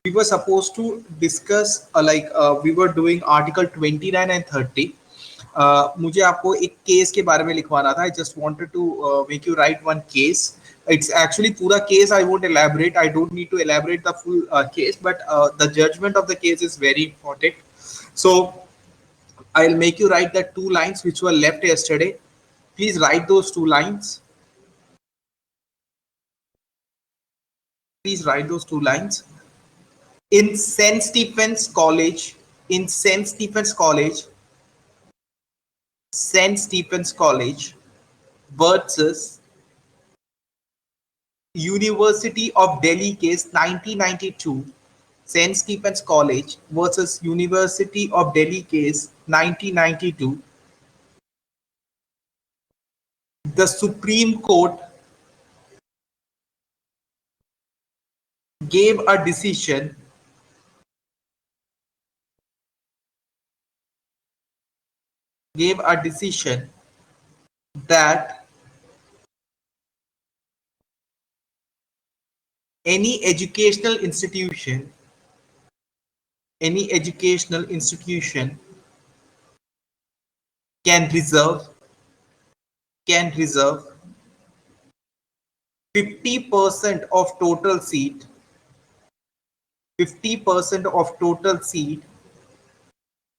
we were supposed to discuss we were doing article 29 and 30. मुझे आपको एक case के बारे में लिखवाना था. I just wanted to make you write one case. It's actually पूरा case. I won't elaborate. I don't need to elaborate the full case, but the judgment of the case is very important. So I'll make you write the 2 lines which were left yesterday. Please write those 2 lines. Please write those 2 lines. In St. Stephen's College, St. Stephen's College versus University of Delhi case 1992. St. Stephen's College versus University of Delhi case 1992. The Supreme Court gave a decision that any educational institution can reserve 50% of total seat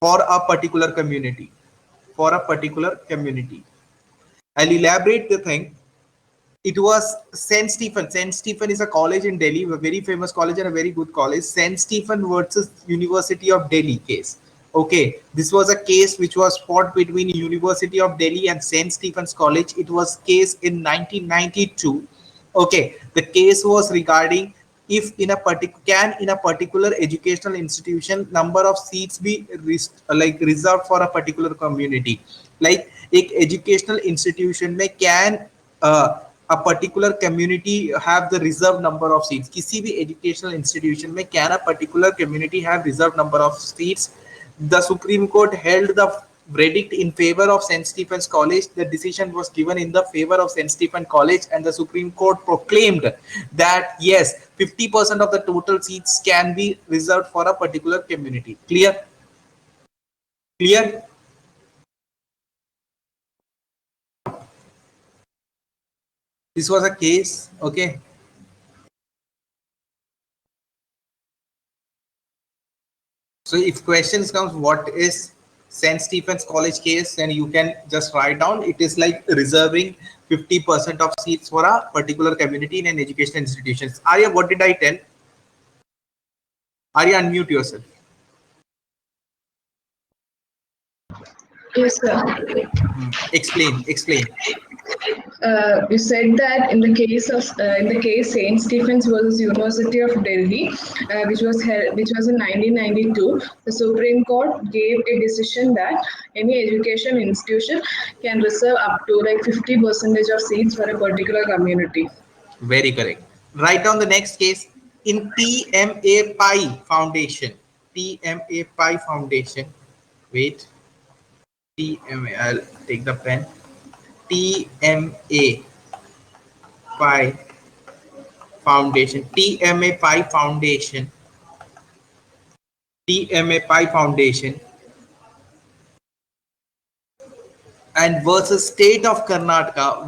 for a particular community. I'll elaborate the thing. It was St. Stephen. St. Stephen is a college in Delhi, a very famous college and a very good college. St. Stephen versus University of Delhi case. Okay, this was a case which was fought between University of Delhi and St. Stephen's College. It was case in 1992. Okay, the case was regarding if in a particular educational institution number of seats be reserved for a particular community. Like एक educational institution में can a particular community have the reserved number of seats. किसी भी educational institution में can a particular community have reserved number of seats. The Supreme Court held the verdict in favor of St. Stephen's College. The decision was given in the favor of St. Stephen's College, and the Supreme Court proclaimed that yes, 50% of the total seats can be reserved for a particular community. Clear? This was a case, okay. So if questions comes, what is St. Stephen's College case, then you can just write down. It is like reserving 50% of seats for a particular community in an educational institution. Arya, what did I tell? Arya, unmute yourself. Yes, sir. Explain. You said that in the case Saint Stephen's versus University of Delhi, which was in 1992, the Supreme Court gave a decision that any education institution can reserve up to like 50% of seats for a particular community. Very correct. Write down the next case in TMA Pi Foundation. Wait. TMA. I'll take the pen. TMA Pi Foundation. And versus State of Karnataka.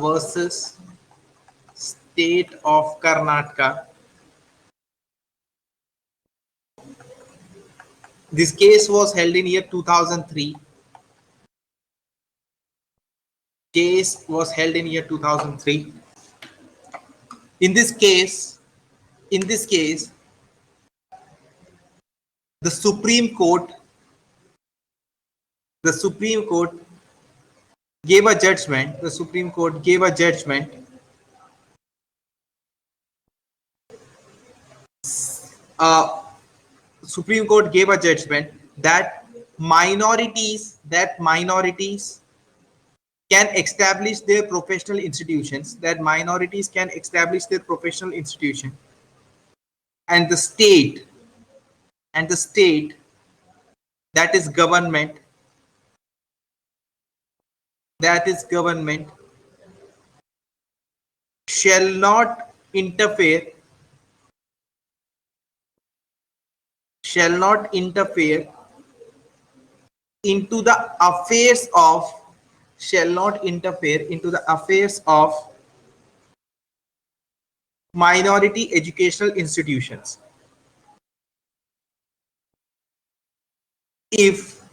This case was held in year 2003. In this case, the Supreme Court gave a judgment. Supreme Court gave a judgment that minorities can establish their professional institutions. And the state, that is government, shall not interfere shall not interfere into the affairs of shall not interfere into the affairs of minority educational institutions if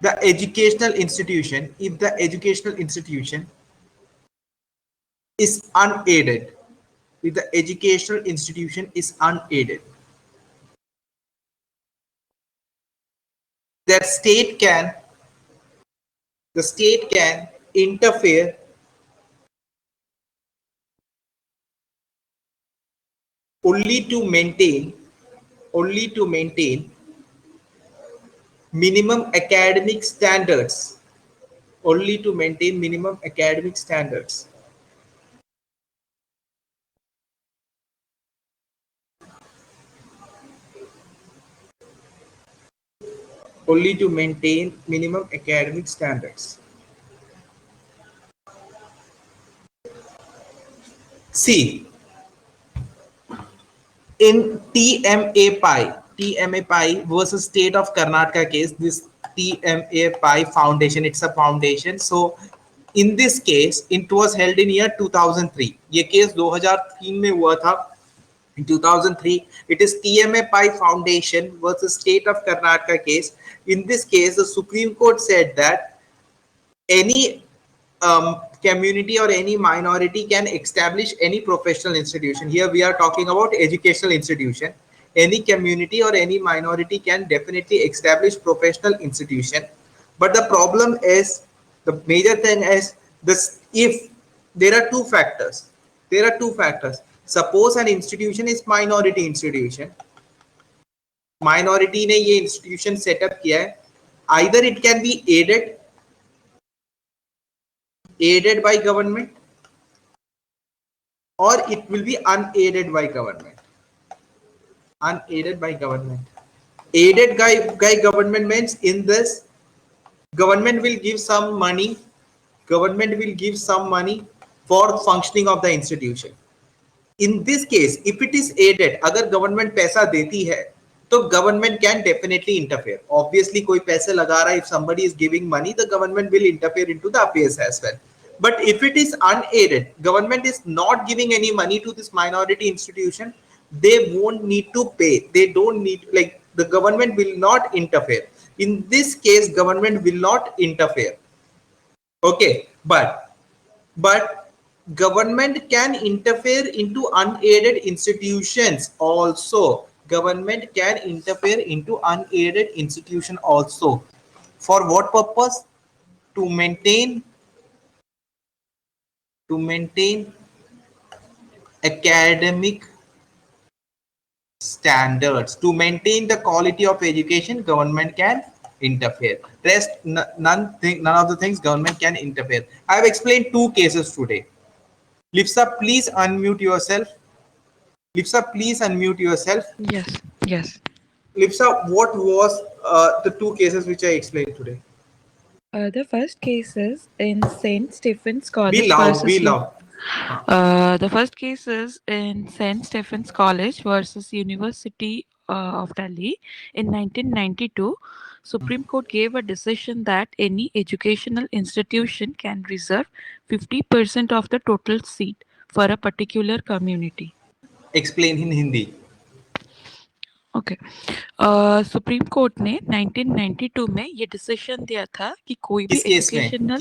the educational institution is unaided, if the educational institution is unaided, that the state can interfere only to maintain minimum academic standards, only to maintain minimum academic standards. Only to maintain minimum academic standards. See, in TMA Pi versus State of Karnataka case, this TMA Pi Foundation, it's a foundation. So in this case, it was held in year 2003. ये case 2003 में हुआ था. In 2003, it is TMA Pi Foundation versus State of Karnataka case. In this case, the Supreme Court said that any community or any minority can establish any professional institution. Here we are talking about educational institution. Any community or any minority can definitely establish professional institution. But the problem is, the major thing is this: if there are two factors, Suppose an institution is minority institution. Minority ने ये institution set up किया है. Either it can be aided by government, or it will be unaided by government. Aided by government means, in this, government will give some money for functioning of the institution. In this case, if it is aided, अगर government पैसा देती है, तो government can definitely interfere. Obviously कोई पैसे लगा रहा है, if somebody is giving money, the government will interfere into the affairs as well. But if it is unaided, government is not giving any money to this minority institution, they won't need to pay. They don't need, like, the government will not interfere. In this case, government will not interfere. Okay, but government can interfere into unaided institutions also. Government can interfere into unaided institution also. For what purpose? To maintain academic standards, to maintain the quality of education, government can interfere. Rest, none of the things government can interfere. I have explained two cases today. Lipsa, please unmute yourself. Yes. Yes. Lipsa, what was the two cases which I explained today? The first case is in St. Stephen's College. Be loud. The first case is in St. Stephen's College versus University of Delhi in 1992. Supreme Court gave a decision that any educational institution can reserve 50% of the total seat for a particular community. Explain in Hindi. Okay supreme court ने 1992 में ये decision दिया था कि कोई भी educational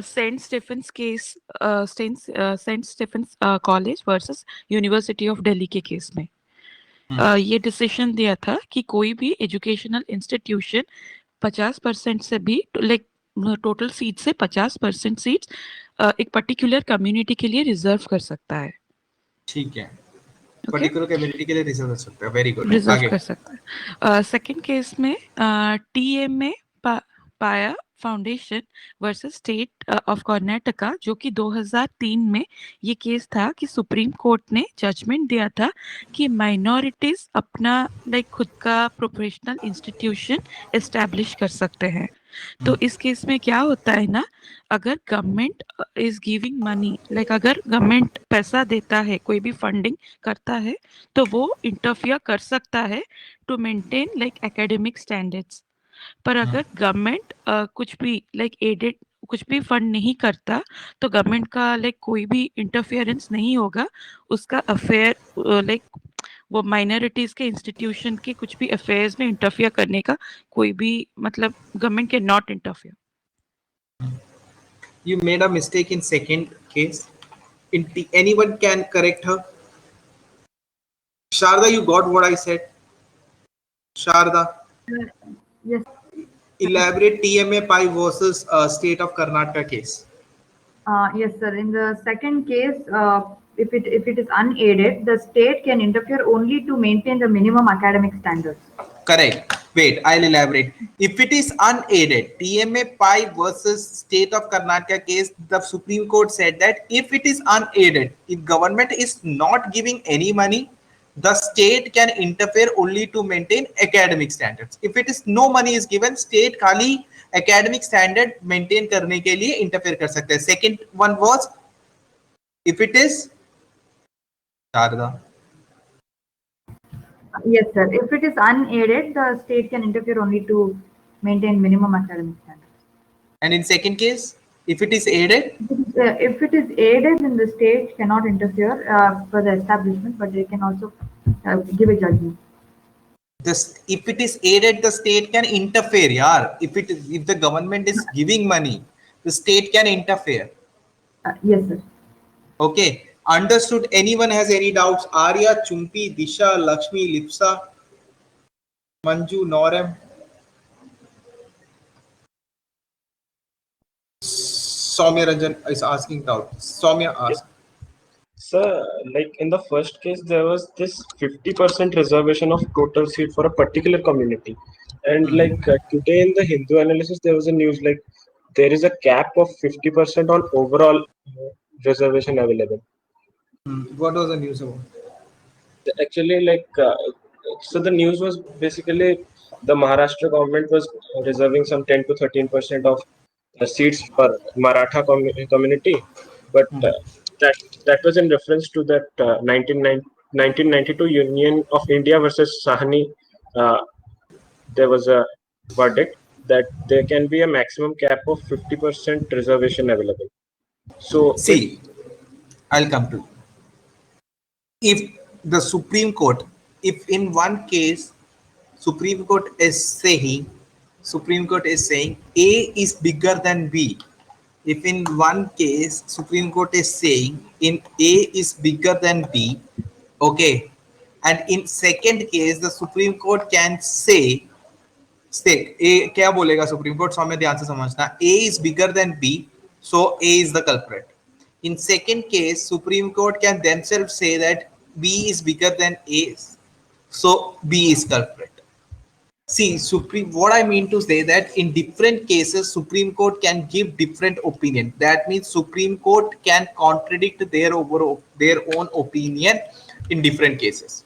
saint Stephen's case saint Stephen's college versus university of Delhi के case में ये डिसीजन दिया था कि कोई भी एजुकेशनल इंस्टीट्यूशन 50% से भी लाइक टोटल सीट से 50% सीट्स एक पर्टिकुलर कम्युनिटी के लिए रिजर्व कर सकता है. ठीक है, पर्टिकुलर कम्युनिटी के लिए रिजर्व कर सकता है. वेरी गुड, रिजर्व कर सकता है. सेकंड केस में टीएमए पाया foundation versus state of Karnataka, जो कि 2003 में ये केस था कि सुप्रीम कोर्ट ने जजमेंट दिया था कि माइनॉरिटीज अपना लाइक खुद का प्रोफेशनल इंस्टीट्यूशन एस्टैब्लिश कर सकते हैं. तो इस केस में क्या होता है ना, अगर government is giving money, like अगर गवर्नमेंट पैसा देता है, कोई भी फंडिंग करता है, तो वो इंटरफियर कर सकता है to maintain like academic standards. पर अगर गवर्नमेंट कुछ भी लाइक एडेड कुछ भी फंड नहीं करता, तो गवर्नमेंट का लाइक कोई भी इंटरफेरेंस नहीं होगा उसका अफेयर, लाइक वो माइनॉरिटीज के इंस्टीट्यूशन के कुछ भी अफेयर्स में इंटरफियर करने का कोई भी मतलब गवर्नमेंट के not interfere. You made a mistake in second case. Anyone can correct her. Sharda, you got what I said? Sharda. Yes. Elaborate TMA Pi versus State of Karnataka case. Yes, sir. In the second case, if it is unaided, the state can interfere only to maintain the minimum academic standards. Correct. Wait, I'll elaborate. If it is unaided, TMA Pi versus State of Karnataka case, the Supreme Court said that if it is unaided, if government is not giving any money, the state can interfere only to maintain academic standards. If it is no money is given, state खाली academic standard maintain करने के लिए interfere कर सकते हैं. Second one was if it is Sharda. Yes, sir. If it is unaided, the state can interfere only to maintain minimum academic standards. And in second case, if it is aided? If it is aided, then the state cannot interfere for the establishment, but they can also give a judgment. If it is aided, the state can interfere. Yaar. If the government is giving money, the state can interfere. Yes, sir. Okay. Understood. Anyone has any doubts? Arya, Chumpi, Disha, Lakshmi, Lipsa, Manju, Norem. Soumya Ranjan is asking doubts. Soumya, ask. Sir, like in the first case, there was this 50% reservation of total seat for a particular community. And like today in the Hindu analysis, there was a news like there is a cap of 50% on overall reservation available. What was the news about? Actually, like, so the news was basically the Maharashtra government was reserving some 10 to 13% of seats for Maratha community, but that was in reference to that 1992 Union of India versus Sahani. There was a verdict that there can be a maximum cap of 50% reservation available. So see, I'll come to. If the Supreme Court, if in one case Supreme Court is saying A is bigger than B. If in one case Supreme Court is saying in A is bigger than B, okay, and in second case the Supreme Court can say A क्या बोलेगा Supreme Court? स्वामी ध्यान से समझना. A is bigger than B, so A is the culprit. In second case, Supreme Court can themselves say that B is bigger than A, so B is culprit. See, what I mean to say that in different cases, Supreme Court can give different opinion. That means Supreme Court can contradict their own opinion in different cases.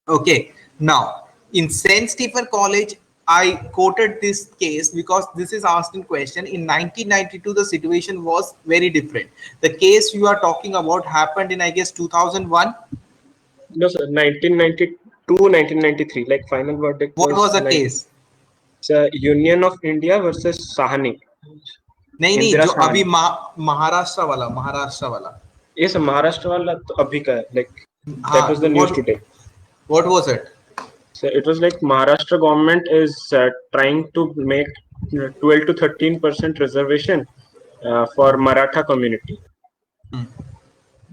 Okay, now in St. Stephen College, I quoted this case because this is asked in question. In 1992, the situation was very different. The case you are talking about happened in, I guess, 2001. No, sir, 1992, 1993, like final verdict. What was the case? Union of India versus Sahani. नहीं जो अभी महाराष्ट्र वाला. Yes, Maharashtra वाला तो अभी का है. Like that was the news today. What was it? So it was like Maharashtra government is trying to make 12 to 13% reservation for Maratha community.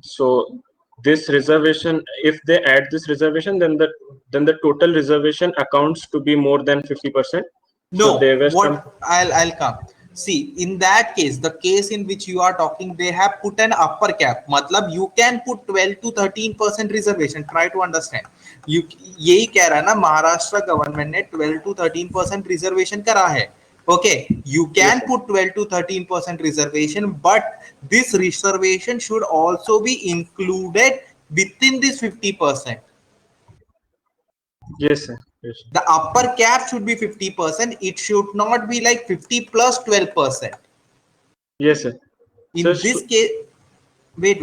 So this reservation, if they add this reservation, then the total reservation accounts to be more than 50%. No, so I'll come. See, in that case, the case in which you are talking, they have put an upper cap. Matlab, you can put 12 to 13% reservation. Try to understand. You यही कह रहा है ना, Maharashtra government ने 12 to 13% reservation करा है. Okay, you can put 12 to 13% reservation, but this reservation should also be included within this 50%. Yes, sir. Yes. The upper cap should be 50%. It should not be like 50 plus 12%. Yes, sir. In So, this case, wait.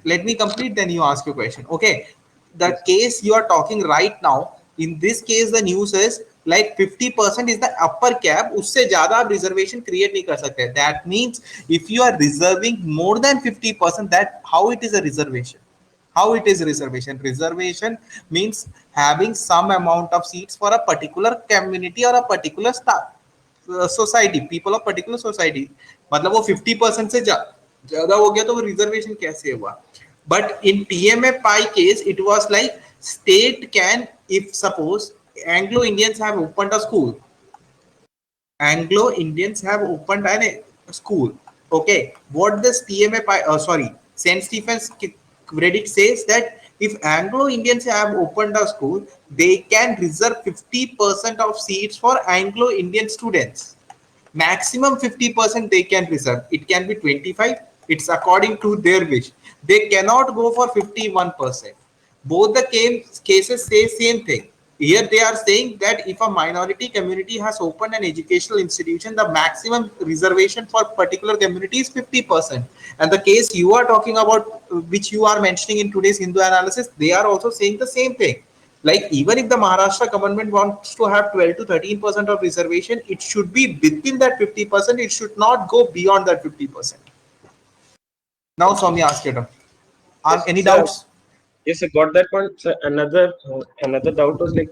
Let me complete. Then you ask your question. Okay. The yes. case you are talking right now. In this case, the news is like 50% is the upper cap. उससे ज़्यादा आप reservation create नहीं कर सकते. That means if you are reserving more than 50%, that how it is a reservation. How it is reservation? Reservation means having some amount of seats for a particular community or a particular society, people of particular society. मतलब वो 50% से ज्यादा हो गया तो वो reservation कैसे हुआ. But in TMA pi case it was like state can, if suppose Anglo Indians have opened a school, Anglo-Indians have opened a school. Okay, what does TMA, sorry, St. Stephen's credit says that if Anglo-Indians have opened a school, they can reserve 50% of seats for Anglo-Indian students. Maximum 50% they can reserve. It can be 25. It's according to their wish. They cannot go for 51%. Both the cases say same thing. Here they are saying that if a minority community has opened an educational institution, the maximum reservation for particular community is 50%. And the case you are talking about, which you are mentioning in today's Hindu analysis, they are also saying the same thing. Like even if the Maharashtra government wants to have 12 to 13% of reservation, it should be within that 50%. It should not go beyond that 50%. Now, Swami, ask your turn. Yes, Any sir. doubts? Yes, I got that point. So another doubt was like,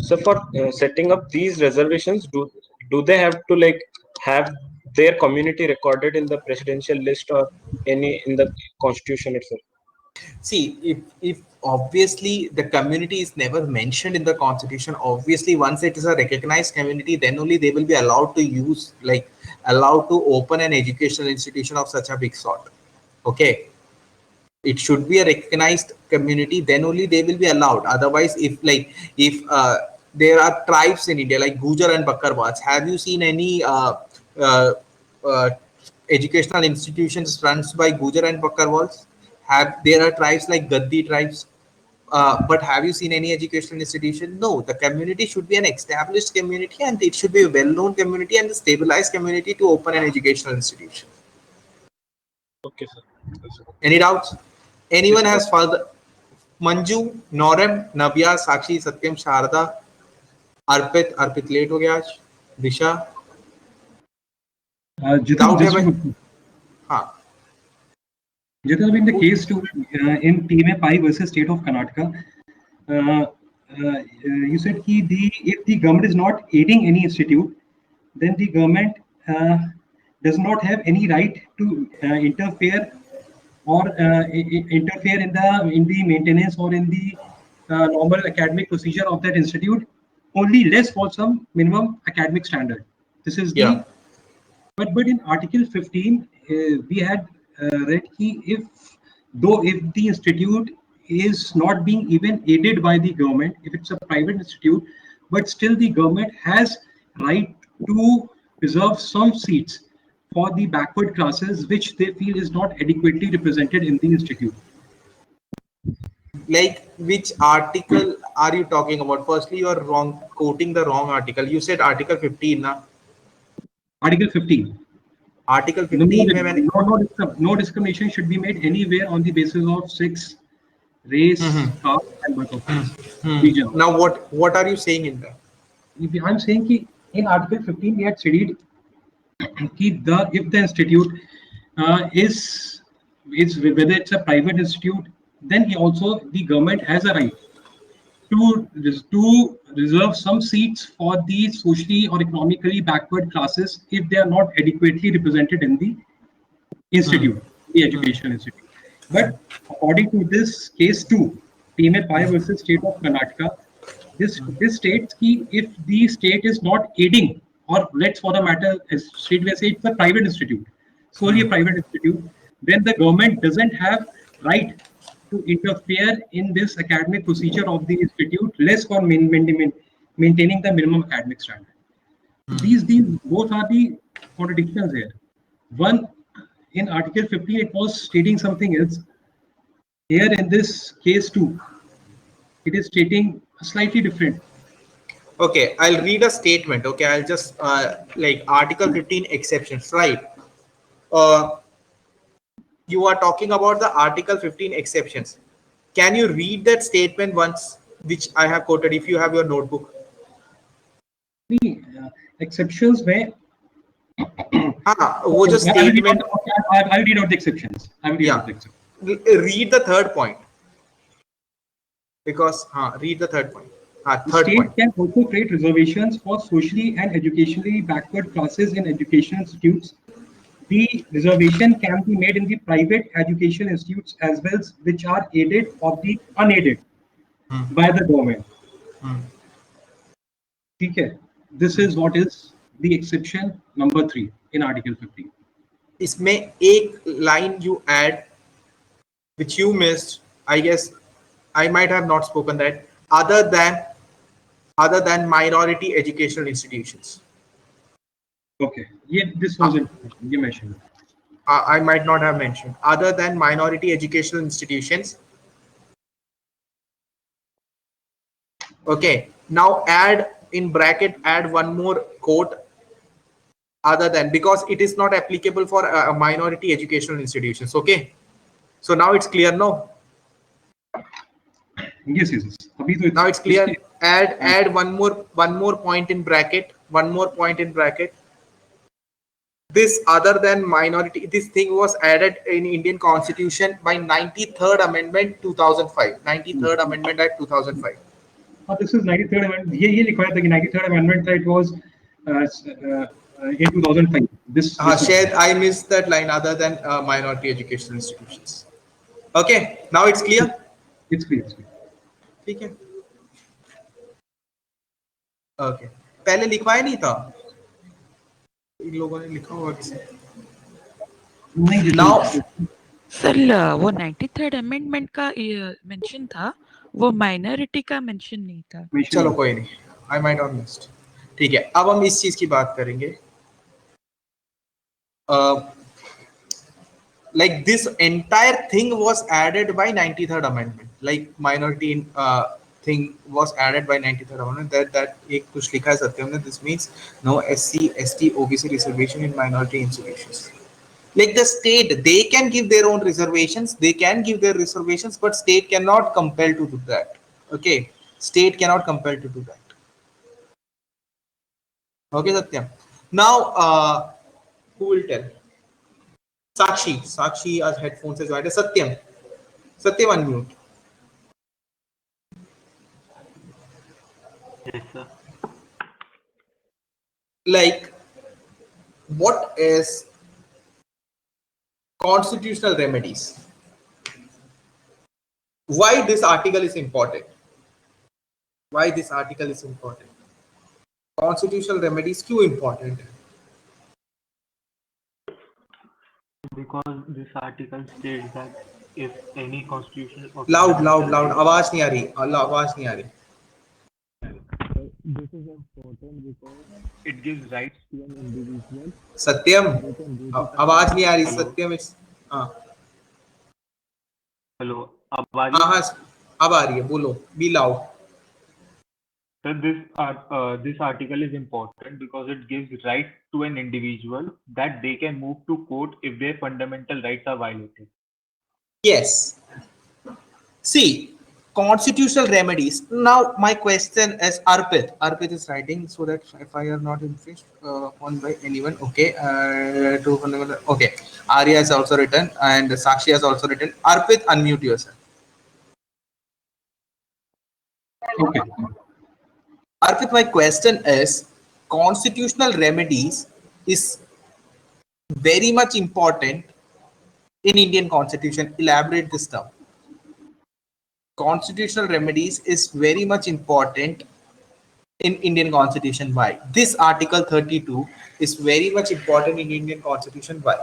so for setting up these reservations, do they have to like have their community recorded in the presidential list or any in the constitution itself? See, if obviously the community is never mentioned in the constitution, obviously once it is a recognized community, then only they will be allowed to use, like allowed to open an educational institution of such a big sort. Okay, it should be a recognized community, then only they will be allowed. Otherwise, if there are tribes in India like Gujar and Bakkarwats, have you seen any uh, uh, educational institutions run by Gujar and Bakkarwats? There are tribes like Gaddi tribes, but have you seen any educational institution? No. The community should be an established community, and it should be a well-known community and a stabilized community to open an educational institution. Okay, sir. Any doubts? Anyone has further? Manju, Norem, Navya, Sakshi, Satyam, Sharda, Arpit late हो गया आज. Disha. Jithin, Jithin, in the case to in TMA Pi versus State of Karnataka, you said if the government is not aiding any institute, then the government does not have any right to interfere or interfere in the maintenance or in the normal academic procedure of that institute, only less for some minimum academic standard. This is the but in Article 15 we had read if the institute is not being even aided by the government, if it's a private institute, but still the government has right to reserve some seats for the backward classes which they feel is not adequately represented in the institute. Like which article are you talking about? Firstly, you are quoting the wrong article. You said Article 15, na? Article 15. Article 15 no discrimination should be made anywhere on the basis of sex, race, caste, and birth of place. Now, what are you saying in that? I'm saying that in Article 15 we had studied if the institute is whether it's a private institute, then the government has a right to reserve some seats for the socially or economically backward classes if they are not adequately represented in the institute, the educational institute. But according to this case 2, TMA Pi versus State of Karnataka, this states that if the state is not aiding, or let's for the matter, as state will say it's a private institute, solely a private institute, then the government doesn't have right to interfere in this academic procedure of the institute, less for maintaining the minimum academic standard. These both are the contradictions here. One, in Article 15, it was stating something else. Here in this case 2, it is stating slightly different. Okay, I'll read a statement. Okay, I'll just like Article 15 exceptions, right? Uh, you are talking about the Article 15 exceptions. Can you read that statement once, which I have quoted, if you have your notebook? The exceptions where वो जो statement. I'll read out the exceptions. Yeah. Read the third point. Because read the third point. The Third state point. can also create reservations for socially and educationally backward classes in education institutes. The reservation can be made in the private education institutes as well, which are aided or the unaided by the government. Okay. This is what is the exception number 3 in Article 15. इसमें एक line you add which you missed. I guess I might have not spoken that. Other than minority educational institutions. Okay. Yeah, this was it. You mentioned. I might not have mentioned. Other than minority educational institutions. Okay. Now add in bracket, add one more quote. Other than, because it is not applicable for minority educational institutions. Okay. So now it's clear, no? Yes. Now it's clear. Add one more point in bracket. One more point in bracket. This other than minority, this thing was added in Indian Constitution by 93rd Amendment 2005. 93rd Amendment Act 2005. This is 93rd Amendment. ये लिखा था कि 93rd Amendment था. It was in 2005. This shared, I missed that line. Other than minority educational institutions. Okay. Now it's clear. It's clear. ठीक है. Okay. पहले लिखवाया नहीं था. इन लोगों ने लिखा होगा किसी. Now सर वो 93rd अमेंडमेंट का मेंशन था, वो माइनॉरिटी का मेंशन नहीं था. चलो कोई नहीं, I might have missed. ठीक है, अब हम इस चीज की बात करेंगे. Like this entire thing was added by 93rd Amendment. Like minority thing was added by 93rd Amendment. That एक कुछ लिखा है सत्यम ने. This means no SC, ST, OBC reservation in minority institutions. Like the state, they can give their own reservations. They can give their reservations, but state cannot compel to do that. Okay, state cannot compel to do that. Okay, Satyam. Now, who will tell? Sakshi as headphones is joined. Satyam unmute. Yes, sir. Like, what is constitutional remedies? Why this article is important? Why this article is important? Constitutional remedies क्यों important है? Because this article states that if any constitutional loud आवाज नहीं आ रही. आवाज नहीं आ रही. This is important because it gives rights to an individual. सत्यम आवाज नहीं आ रही. सत्यम हेलो, आवाज अब आ रही है. बोलो, be loud. So this article is important because it gives right to an individual that they can move to court if their fundamental rights are violated. Yes. See, constitutional remedies. Now my question is Arpit is writing so that if I are not infringed on by anyone. Okay. Okay. Arya has also written and Sakshi has also written. Arpit, unmute yourself. Okay. Arpit, my question is, constitutional remedies is very much important in Indian Constitution. Elaborate this term. Constitutional remedies is very much important in Indian Constitution. Why? This Article 32 is very much important in Indian Constitution. Why?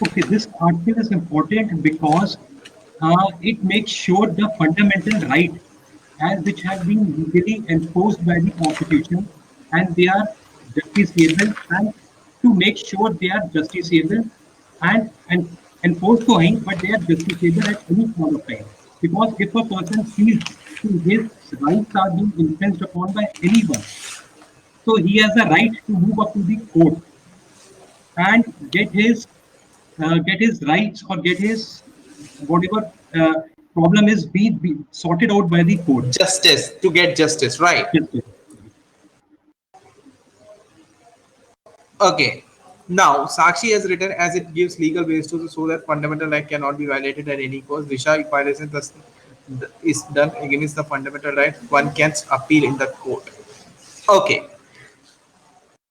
Okay, this article is important because it makes sure the fundamental right which have been legally enforced by the Constitution, and they are justiciable, and to make sure they are justiciable and enforced going, but they are justiciable at any point of time. Because if a person feels his rights are being infringed upon by anyone. So he has a right to move up to the court and get his rights or get his whatever problem is be sorted out by the court. Justice, to get justice, right? Yes, yes. Okay. Now, Sakshi has written as it gives legal base to so that fundamental right cannot be violated at any cost. Disha, if violation is done against the fundamental right, one can appeal in the court. Okay.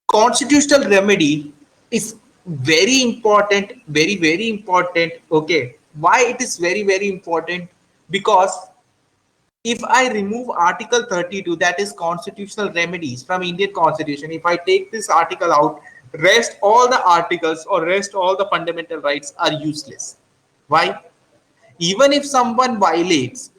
Constitutional remedy is very important, very important. Okay. Why it is very important? Because if I remove Article 32, that is constitutional remedies from Indian Constitution, if I take this article out, rest all the articles or rest all the fundamental rights are useless. Why? Even if someone violates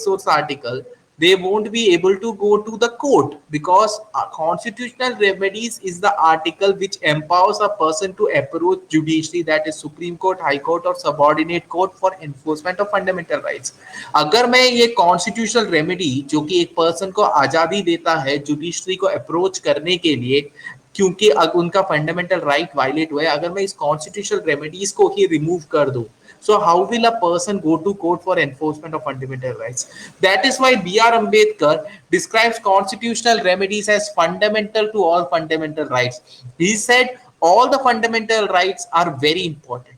those article, they won't be able to go to the court, because constitutional remedies is the article which empowers a person to approach judiciary, that is Supreme Court, High Court or subordinate court for enforcement of fundamental rights. अगर मैं ये constitutional remedy जो कि एक person को आजादी देता है judiciary को approach करने के लिए, क्योंकि उनका फंडामेंटल राइट वायलेट हुआ है, अगर मैं इस कॉन्स्टिट्यूशनल रेमेडीज को ही रिमूव कर दूं, so how will a person go to court for enforcement of fundamental rights? That is why B.R. Ambedkar describes constitutional remedies as fundamental to all fundamental rights. He said all the fundamental rights are very important.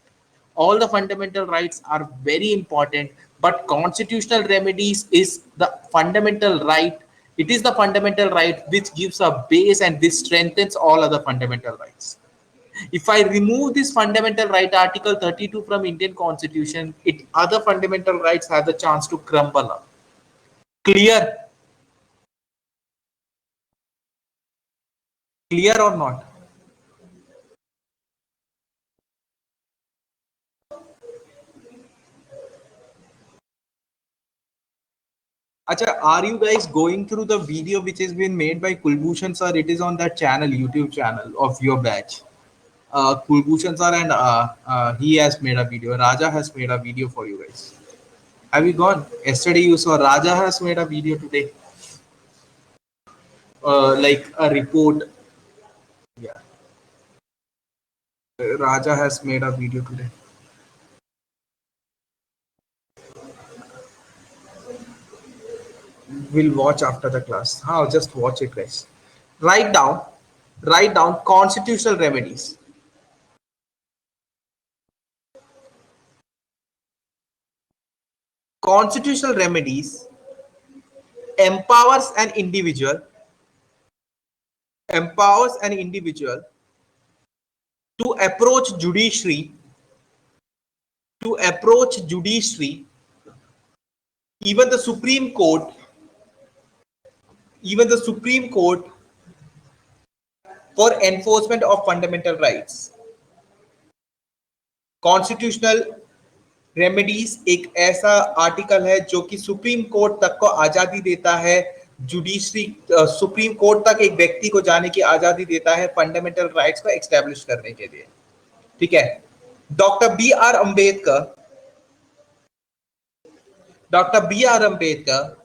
All the fundamental rights are very important, but constitutional remedies is the fundamental right. It is the fundamental right which gives a base and this strengthens all other fundamental rights. If I remove this fundamental right, Article 32 from Indian Constitution, other fundamental rights have the chance to crumble up. Clear? Clear or not? Acha, are you guys going through the video which has been made by Kulbhushan sir? It is on that channel, YouTube channel of your batch. Kulbhushan sir and he has made a video. Raja has made a video for you guys. Have you gone? Yesterday you saw Raja has made a video today. Like a report. Yeah. Raja has made a video today. We'll watch after the class. I'll just watch it, guys. Write down constitutional remedies. Constitutional remedies empowers an individual to approach judiciary, even the Supreme Court for enforcement of fundamental rights. Constitutional remedies एक ऐसा article है जो कि supreme court तक को आजादी देता है, जुडिशरी सुप्रीम कोर्ट तक एक व्यक्ति को जाने की आजादी देता है फंडामेंटल राइट्स को एस्टैब्लिश करने के लिए. ठीक है. Doctor B R Ambedkar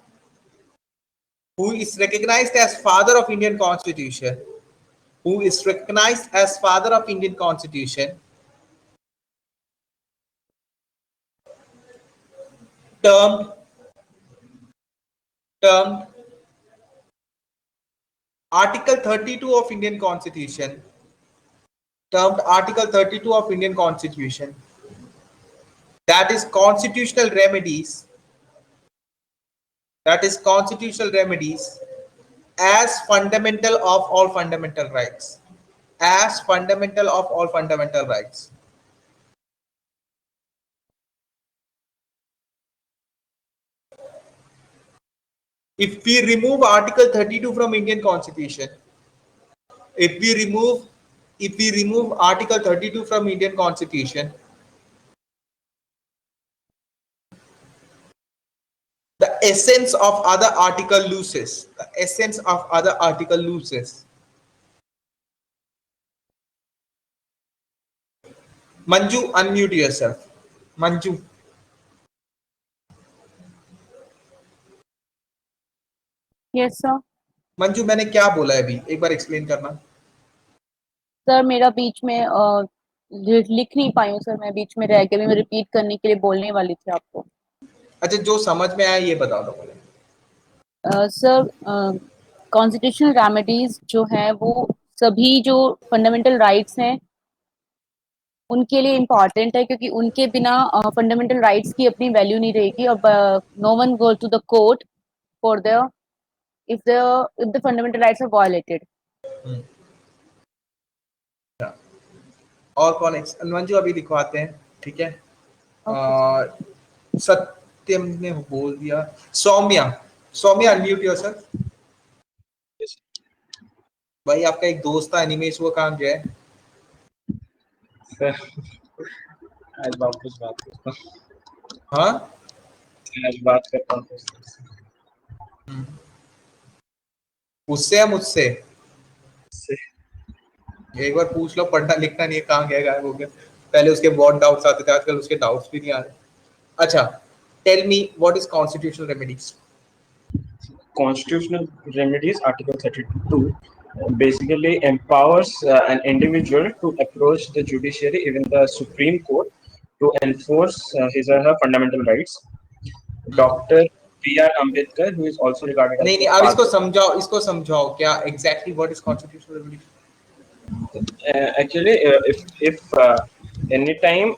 who is recognized as father of Indian Constitution, termed Article 32 of Indian Constitution, that is constitutional remedies, as fundamental of all fundamental rights. If we remove Article 32 from Indian Constitution, if we remove Article 32 from Indian Constitution, the essence of other article loses. Manju, unmute yourself. Manju. Yes sir. Manju मैंने क्या बोला है अभी, एक बार explain करना। Sir मेरा बीच में लिख नहीं पाई हूँ सर, मैं बीच में रह गई, मैं रिपीट करने के लिए बोलने वाली थी आपको। अच्छा, जो समझ में आया ये बता दो मुझे। सर कॉन्स्टिट्यूशनल रेमेडीज जो है वो सभी जो फंडामेंटल राइट्स हैं उनके लिए इम्पॉर्टेंट है, क्योंकि उनके बिना फंडामेंटल राइट्स की अपनी वैल्यू नहीं रहेगी। और no one go to the court for the if the fundamental rights are violated. और कौन मंजू अभी दिखवाते हैं, ठीक है। सत्यम ने बोल दिया। Saumya, Saumya unmute yourself. भाई आपका एक दोस्त था एनिमेश, वो कहाँ गया है? आज वापस बात करता हूँ। हाँ आज बात करता हूँ उससे या मुझसे? एक बार पूछ लो, पढ़ना लिखना नहीं है, कहाँ गया, गायब हो गया। पहले उसके बहुत डाउट्स आते थे, आजकल उसके डाउट्स भी नहीं आ रहे। अच्छा, tell me what is constitutional remedies? Constitutional remedies, Article 32, basically empowers an individual to approach the judiciary, even the Supreme Court, to enforce his or her fundamental rights. Dr. B.R. Ambedkar, who is also regarded as नहीं, अब इसको समझाओ क्या exactly what is constitutional remedy? Actually, if any time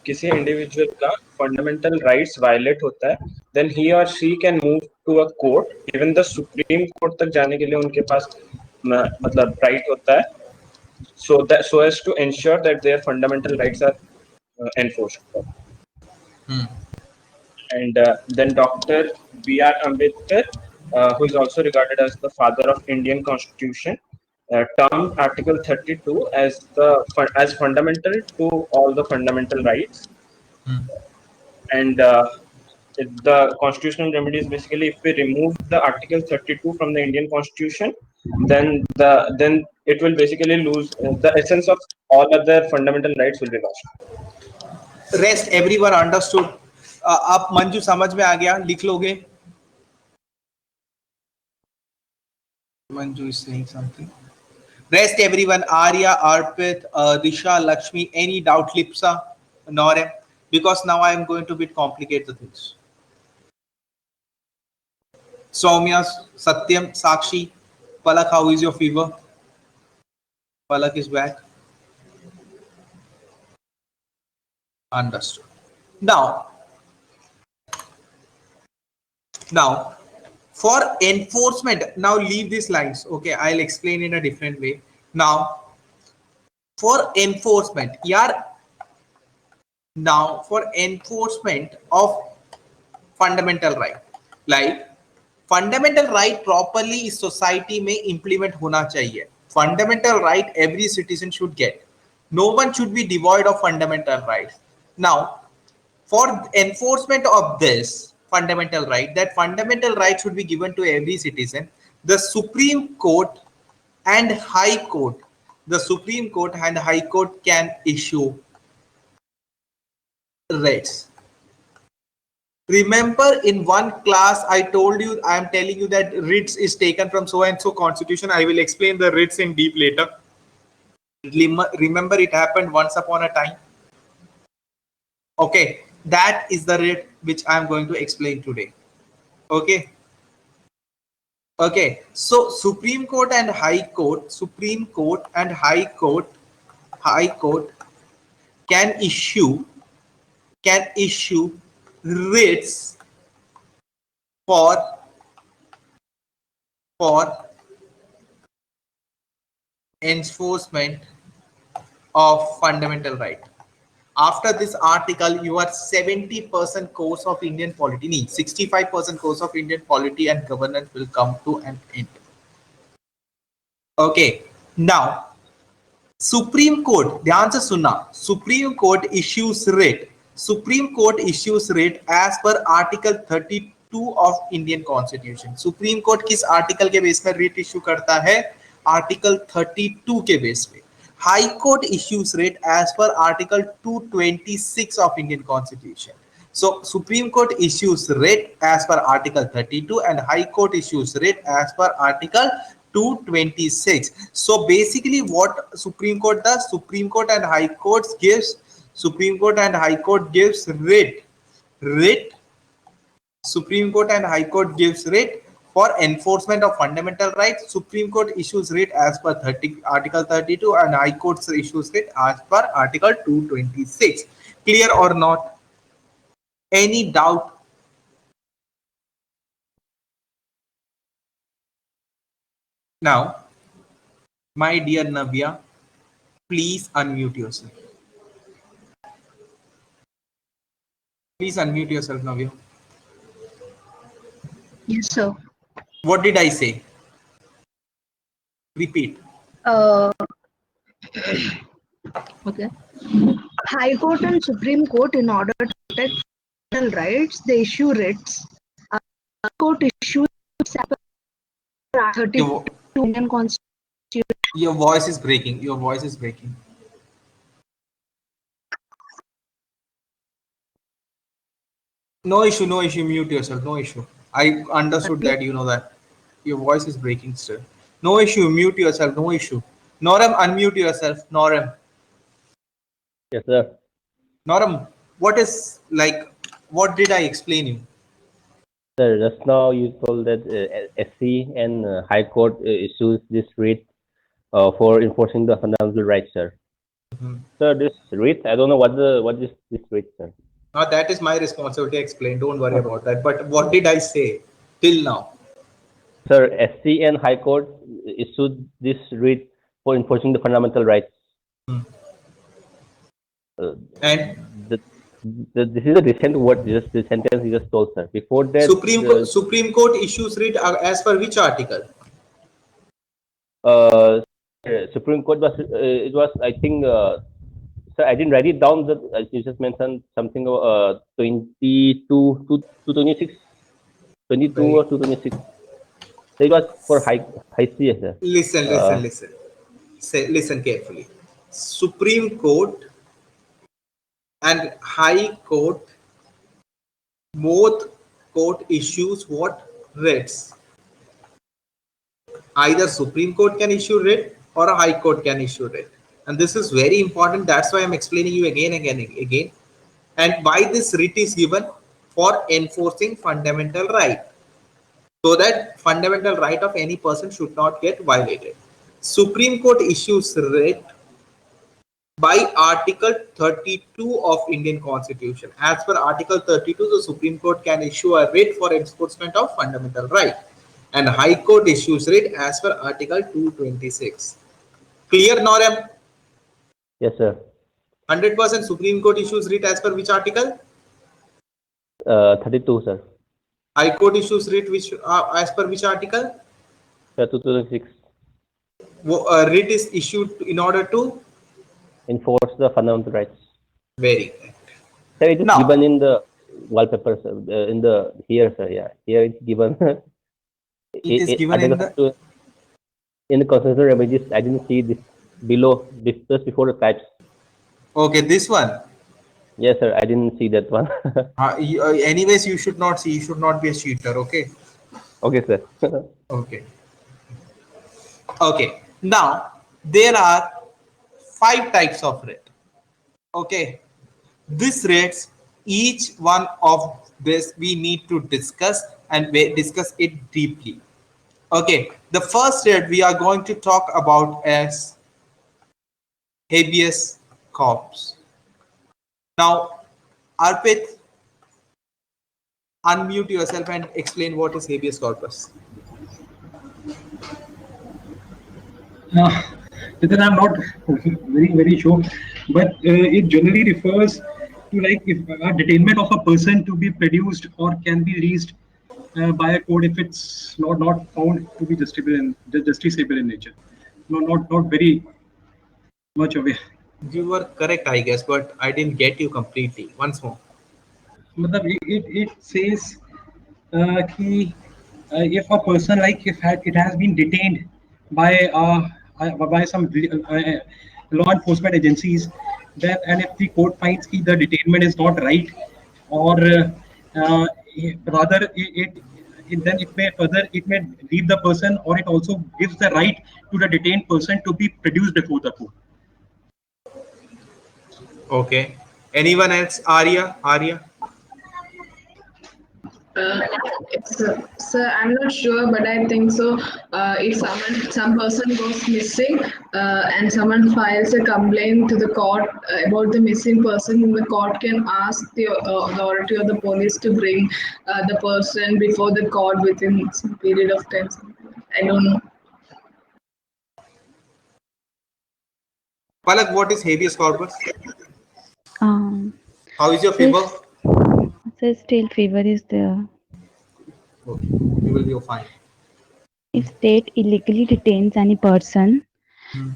किसी individual का fundamental rights violate होता है, then he or she can move to a court, even the supreme court तक जाने के लिए उनके पास मतलब राइट होता है, so as to ensure that their fundamental rights are enforced. And then Dr. B.R. Ambedkar, who is also regarded as the father of Indian Constitution, termed Article 32 as fundamental to all the fundamental rights. And the constitutional remedies, basically, if we remove the Article 32 from the Indian Constitution, then it will basically lose the essence of all other fundamental rights will be lost. Rest everyone understood. आप मंजू समझ में आ गया, लिख लोगे? Manju is saying something. Rest everyone, Arya, Arpit, Disha, Lakshmi, any doubt, Lipsa, Norem? Because now I am going to complicate the things. Soumya, Satyam, Sakshi, Palak, how is your fever? Palak is back. Understood. Now, for enforcement, now leave these lines. Okay, I'll explain in a different way. Now, for enforcement, for enforcement of fundamental right, like fundamental right properly is society में implement होना चाहिए. Fundamental right every citizen should get. No one should be devoid of fundamental rights. Now, for enforcement of this fundamental right, that fundamental right should be given to every citizen, the Supreme Court and High Court, can issue writs. Remember in one class I told you, I am telling you that writs is taken from so and so constitution. I will explain the writs in deep later. Remember, it happened once upon a time. Okay, that is the writ which I am going to explain today. Okay, so Supreme Court and High Court can issue writs for enforcement of fundamental right. After this article, your 70% course of Indian polity, 65% course of Indian polity and governance will come to an end. Okay, now Supreme Court, ध्यान से सुनना, Supreme Court issues writ as per Article 32 of Indian Constitution. Supreme Court किस article के base में writ issue करता है? Article 32 के base पे. High Court issues writ as per Article 226 of Indian Constitution. So Supreme Court issues writ as per Article 32 and High Court issues writ as per Article 226. So basically what Supreme Court does, Supreme Court and High Court gives writ. Supreme Court and High Court gives writ for enforcement of fundamental rights. Supreme Court issues writ as per Article 32 and High Court issues writ as per Article 226. Clear or not? Any doubt? Now, my dear Navya, please unmute yourself. Please unmute yourself, Navya. Yes, sir. What did I say? Repeat. Okay. High Court and Supreme Court, in order to protect fundamental rights, they issue writs. Court issues 32 Indian Constitution. Your voice is breaking. Your voice is breaking. No issue, no issue. Mute yourself. No issue. I understood that. You know that. Your voice is breaking still. No issue. Mute yourself. No issue. Noram, unmute yourself. Noram. Yes, sir. Noram, what is like? What did I explain you? Sir, just now you told that SC and High Court issues this writ for enforcing the fundamental rights, sir. Sir, this writ, I don't know what is this writ, sir. Now that is my responsibility to explain. Don't worry about that. But what did I say till now? Sir, SC and High Court issued this writ for enforcing the fundamental rights. And this is a recent word, just the sentence you just told, sir. Before that, Supreme Court issues writ as per which article? Supreme Court was it was, I think, sir, I didn't write it down. That you just mentioned something 22 to 26, 22 or 26. So it was for high CS, sir. Listen carefully. Supreme Court and High Court, both court issues what? Writs. Either Supreme Court can issue writ or a High Court can issue writ. And this is very important. That's why I'm explaining you again. And why this writ is given? For enforcing fundamental right. So that fundamental right of any person should not get violated. Supreme Court issues writ by Article 32 of Indian Constitution. As per Article 32, the Supreme Court can issue a writ for enforcement of fundamental right. And High Court issues writ as per Article 226. Clear, Norem? Yes, sir. 100% Supreme Court issues writ as per which article? 32, sir. High Court issues writ which as per which article? 226. Writ is issued in order to enforce the fundamental rights. Very good. Sir, it is given in the wallpaper, sir. In the here, sir. Yeah, here it's given. It is given in the constitutional remedies. I didn't see this below, just before the types. Okay, this one. Yes, sir. I didn't see that one. Anyways, you should not see. You should not be a cheater. Okay. Okay, sir. Okay. Okay. Now there are 5 types of writ. Okay. These writs, each one of this we need to discuss and discuss it deeply. Okay. The first writ we are going to talk about is habeas corpus. Now, Arpit, unmute yourself and explain what is habeas corpus. Then I'm not very sure, but it generally refers to like if a detainment of a person to be produced or can be released by a court if it's not found to be justiciable in nature. Not very much away. You were correct, I guess, but I didn't get you completely. Once more. It says if a person, like if it has been detained by some law enforcement agencies, then and if the court finds that the detainment is not right, or rather then it may leave the person, or it also gives the right to the detained person to be produced before the court. Okay. Anyone else? Arya? Sir, I'm not sure, but I think so. If some person goes missing, and someone files a complaint to the court about the missing person, the court can ask the authority or the police to bring the person before the court within some period of time. I don't know. Palak, what is habeas corpus? How is your Says, fever? says still fever is there. Okay, you will be fine. If state illegally detains any person,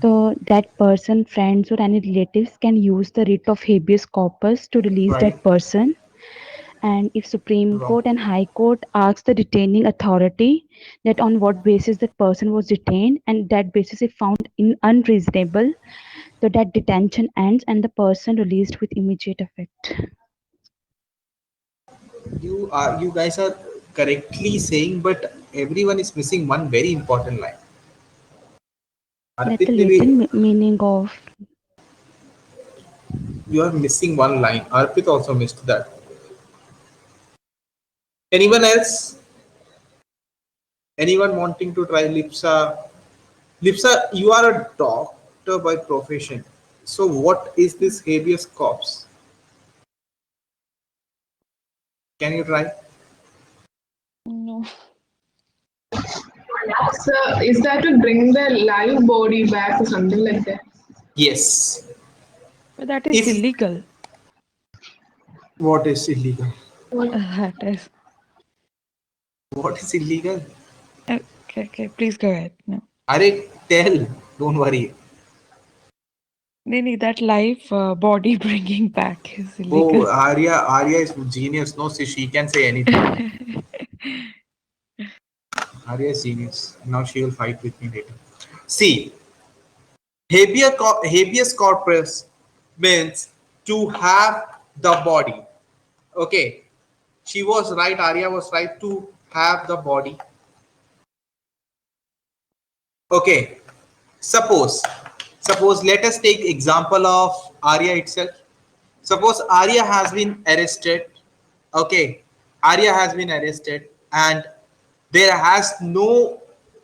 so that person, friends or any relatives can use the writ of habeas corpus to release Right. that person. And if Supreme Court and High Court asks the detaining authority that on what basis that person was detained, and that basis is found unreasonable, so that detention ends and the person released with immediate effect. You guys are correctly saying, but everyone is missing one very important line. That's the little meaning of. You are missing one line. Arpit also missed that. Anyone else? Anyone wanting to try Lipsa? Lipsa, you are a doctor by profession. So what is this habeas corpus? Can you try? No. So, is that to bring the live body back or something like that? Yes. But that is illegal. What is illegal? That is. What is illegal? Okay, please go ahead. No. Tell. Don't worry. No, that live body bringing back is illegal. Oh, Arya is genius. No, see, she can say anything. Arya is genius. Now she will fight with me later. See, habeas corpus means to have the body. Okay, she was right. Arya was right, to have the body. Okay, suppose let us take example of Arya itself. Suppose Arya has been arrested. Okay, Arya has been arrested and there has no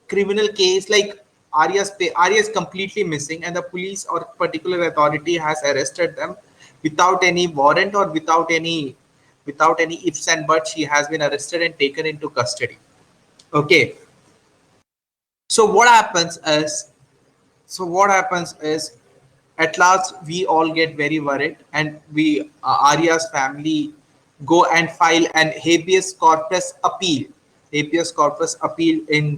criminal case, like Arya is completely missing and the police or particular authority has arrested them without any warrant or without any ifs and buts. She has been arrested and taken into custody. Okay, so what happens is at last we all get very worried and we Arya's family go and file an habeas corpus appeal in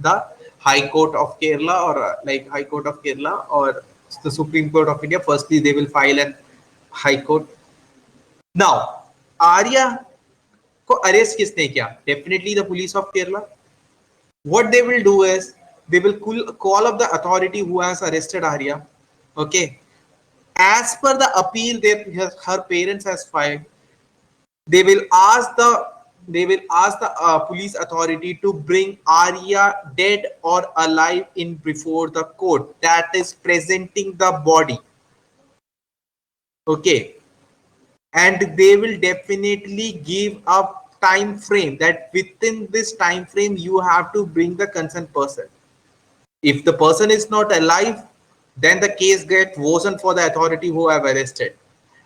the High Court of Kerala, or like High Court of Kerala or the Supreme Court of India. Firstly they will file an High Court. Now Arya को arrest किसने किया? Definitely the police of Kerala. What they will do is they will call up the authority who has arrested Arya. Okay, as per the appeal her parents has filed, they will ask the police authority to bring Arya dead or alive in before the court, that is presenting the body. Okay, and they will definitely give a time frame that within this time frame you have to bring the concerned person. If the person is not alive, then the case gets worsened for the authority who have arrested.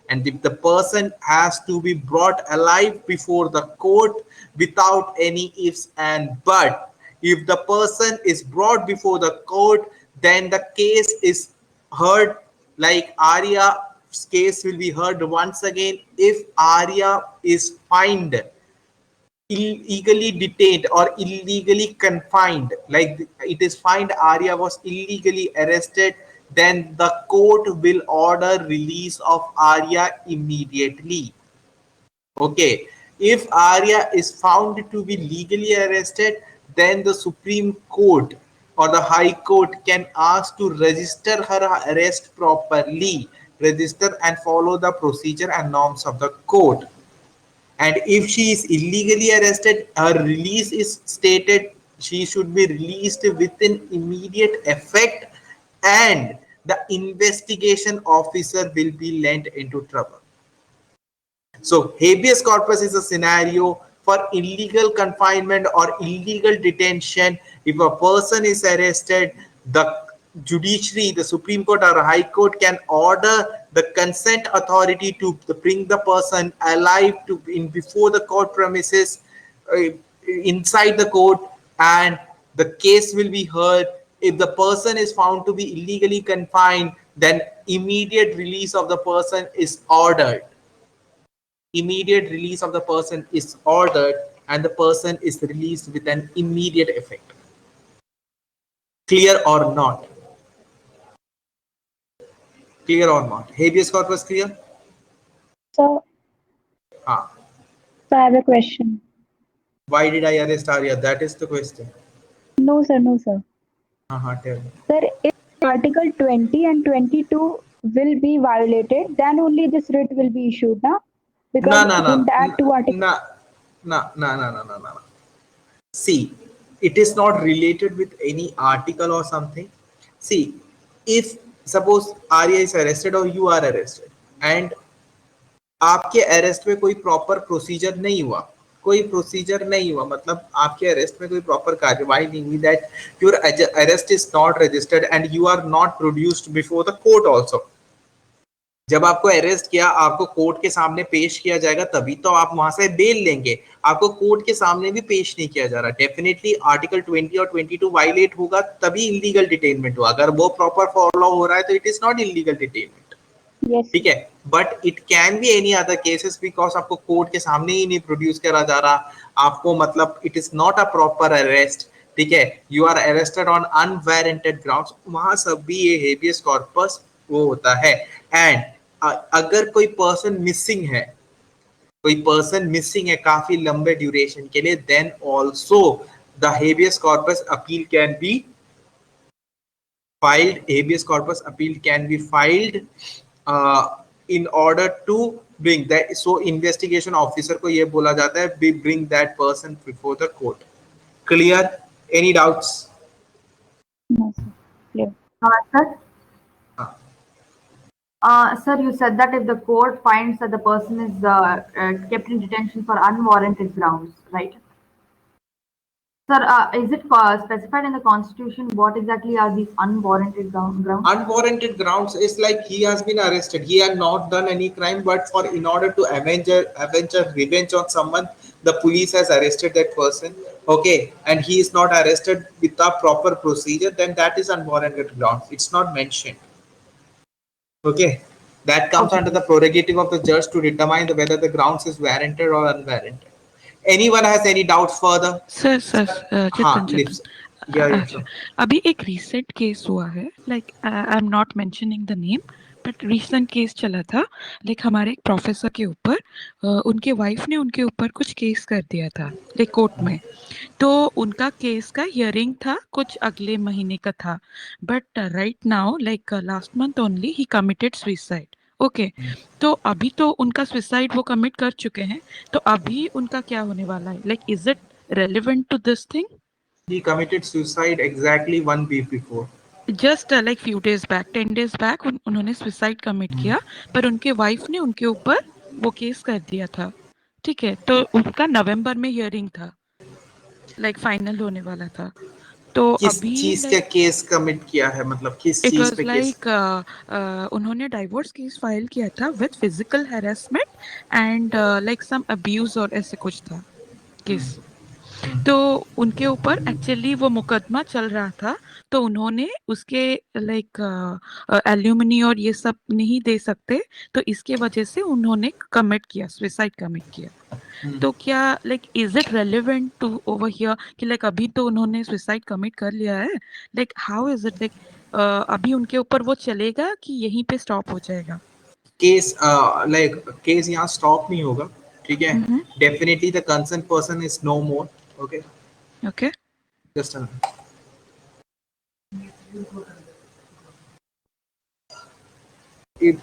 And if the person has to be brought alive before the court without any ifs and buts, if the person is brought before the court, then the case is heard, like Arya's case will be heard once again if Arya is fined illegally detained or illegally confined, like it is fined Arya was illegally arrested, then the court will order release of Arya immediately. Okay, if Arya is found to be legally arrested, then the Supreme Court or the High Court can ask to register her arrest properly, register and follow the procedure and norms of the court. And if she is illegally arrested, her release is stated she should be released within immediate effect, and the investigation officer will be lent into trouble. So habeas corpus is a scenario for illegal confinement or illegal detention. If a person is arrested, the judiciary, the Supreme Court or High Court can order the consent authority to bring the person alive to in before the court premises, inside the court, and the case will be heard. If the person is found to be illegally confined, then immediate release of the person is ordered. Immediate release of the person is ordered, and the person is released with an immediate effect. Clear or not? Clear or not? Habeas corpus clear? So, Ah. so I have a question. Why did I arrest Arya? That is the question. No, sir, no, sir. Tell me. Sir, if Article 20 and 22 will be violated, then only this writ will be issued, na? Because in that two articles. No. See, it is not related with any article or something. See, if suppose Arya is arrested or you are arrested, and आपके arrest में कोई proper procedure नहीं हुआ, कोई procedure नहीं हुआ, मतलब आपके अरेस्ट में कोई प्रॉपर कार्यवाही नहीं हुई, that your arrest is not registered and you are not produced before the court also. जब आपको अरेस्ट किया, आपको कोर्ट के सामने पेश किया जाएगा, तभी तो आप वहां से बेल लेंगे. आपको कोर्ट के सामने भी पेश नहीं किया जा रहा. डेफिनेटली आर्टिकल 20 और 22 वायलेट होगा, तभी इलीगल डिटेनमेंट हुआ. अगर वो प्रॉपर फॉलो हो रहा है तो इट इज नॉट इलीगल डिटेनमेंट. ठीक है, but it can be any other cases, because आपको कोर्ट के सामने ही नहीं प्रोड्यूस करा जा रहा, आपको मतलब it is not a proper arrest. ठीक है, you are arrested on unwarranted grounds, वहां सब भी ये हेबियस कॉर्पस वो होता है. एंड अगर कोई पर्सन मिसिंग है, कोई पर्सन मिसिंग है काफी लंबे ड्यूरेशन के लिए, then also the habeas corpus appeal can be filed. Habeas corpus appeal can be filed in order to bring that. So investigation officer को ये बोला जाता है, we bring that person before the court. Clear? Any doubts? No, sir. Clear. Sir? Sir, you said that if the court finds that the person is kept in detention for unwarranted grounds, right? Sir, is it specified in the Constitution what exactly are these unwarranted grounds? Unwarranted grounds is like he has been arrested. He had not done any crime, but for in order to avenge a revenge on someone, the police has arrested that person. Okay, and he is not arrested with a proper procedure, then that is unwarranted grounds. It's not mentioned. Okay, that comes under the prerogative of the judge to determine whether the grounds is warranted or unwarranted. Anyone has any doubts further? Sir Jitin Yeah. अभी एक recent case हुआ है, like I am not mentioning the name, but recent case चला था. Like हमारे एक professor के ऊपर उनके वाइफ ने उनके ऊपर कुछ केस कर दिया था लाइक कोर्ट में. तो उनका केस का हियरिंग था कुछ अगले महीने का था, but right now like last month only he committed suicide. Okay, तो अभी तो उनका सुसाइड वो कमिट कर चुके हैं, तो अभी उनका क्या होने वाला है? Like is it relevant to this thing? He committed suicide exactly 1 week before. Just like few days back, 10 days back उन्होंने सुसाइड कमिट किया, पर उनके वाइफ ने उनके ऊपर वो केस कर दिया था. ठीक है, तो उनका नवंबर में हियरिंग था, लाइक फाइनल होने वाला था. तो किस अभी चीज का केस कमिट किया है, मतलब किस चीज पे केस? लाइक उन्होंने डाइवोर्स केस फाइल किया था with physical harassment and like some abuse और ऐसे कुछ था केस. तो उनके ऊपर एक्चुअली वो मुकदमा चल रहा था, तो उन्होंने उसके लाइक एल्यूमिनी और ये सब नहीं दे सकते, तो इसके वजह से उन्होंने कमिट किया, सुसाइड कमिट किया. तो क्या like is it relevant to over here कि लाइक अभी तो उन्होंने सुसाइड कमिट कर लिया है, like how is it like अभी उनके ऊपर वो चलेगा कि यहीं पे स्टॉप हो जाएगा? केस लाइक केस यहाँ स्टॉप नहीं होगा. ठीक है, definitely the concern person is no more. Okay okay, just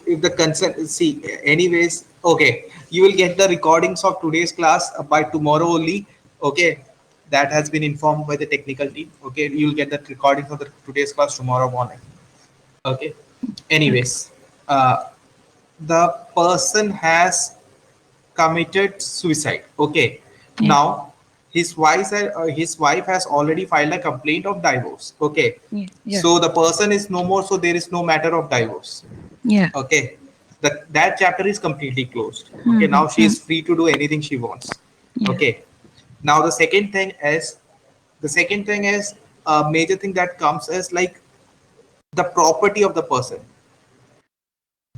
if the consent, see, anyways, okay, you will get the recordings of today's class by tomorrow only. Okay, that has been informed by the technical team. Okay, you will get the recordings of the today's class tomorrow morning. Okay, anyways, the person has committed suicide. Okay, Yeah. now his wife has already filed a complaint of divorce. Okay, Yeah. Yeah. so the person is no more, so there is no matter of divorce. Yeah. Okay, that chapter is completely closed. Okay, Mm-hmm. now she is free to do anything she wants. Yeah. Okay, now the second thing is a major thing that comes is like the property of the person.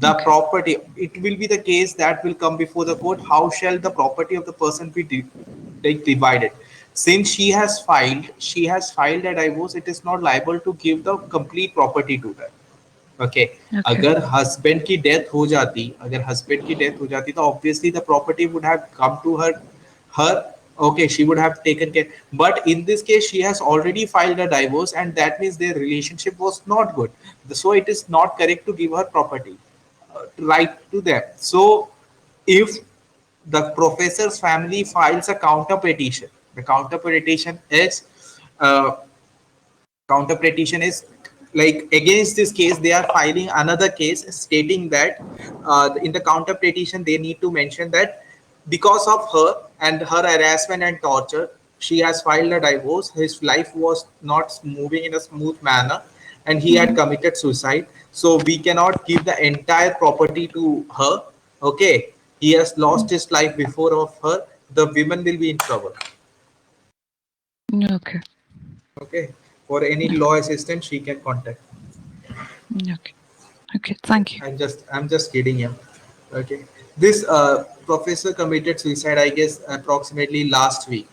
The Okay. property, it will be the case that will come before the court. How shall the property of the person be divided? Since she has filed a divorce, it is not liable to give the complete property to her. Okay, Okay. अगर husband की death हो जाती तो obviously the property would have come to her. Okay, she would have taken care, but in this case she has already filed a divorce, and that means their relationship was not good. So it is not correct to give her property right to them. So if the professor's family files a counter petition, the uh, counter petition is like against this case they are filing another case stating that in the counter petition they need to mention that because of her and her harassment and torture she has filed a divorce, his life was not moving in a smooth manner, and he had Mm-hmm. committed suicide, so we cannot give the entire property to her. Okay, he has lost his life before of her, the women will be in trouble. Okay. Okay, for any law assistance she can contact. Okay. Okay. Thank you. I'm just kidding him. Okay, this professor committed suicide, I guess, approximately last week.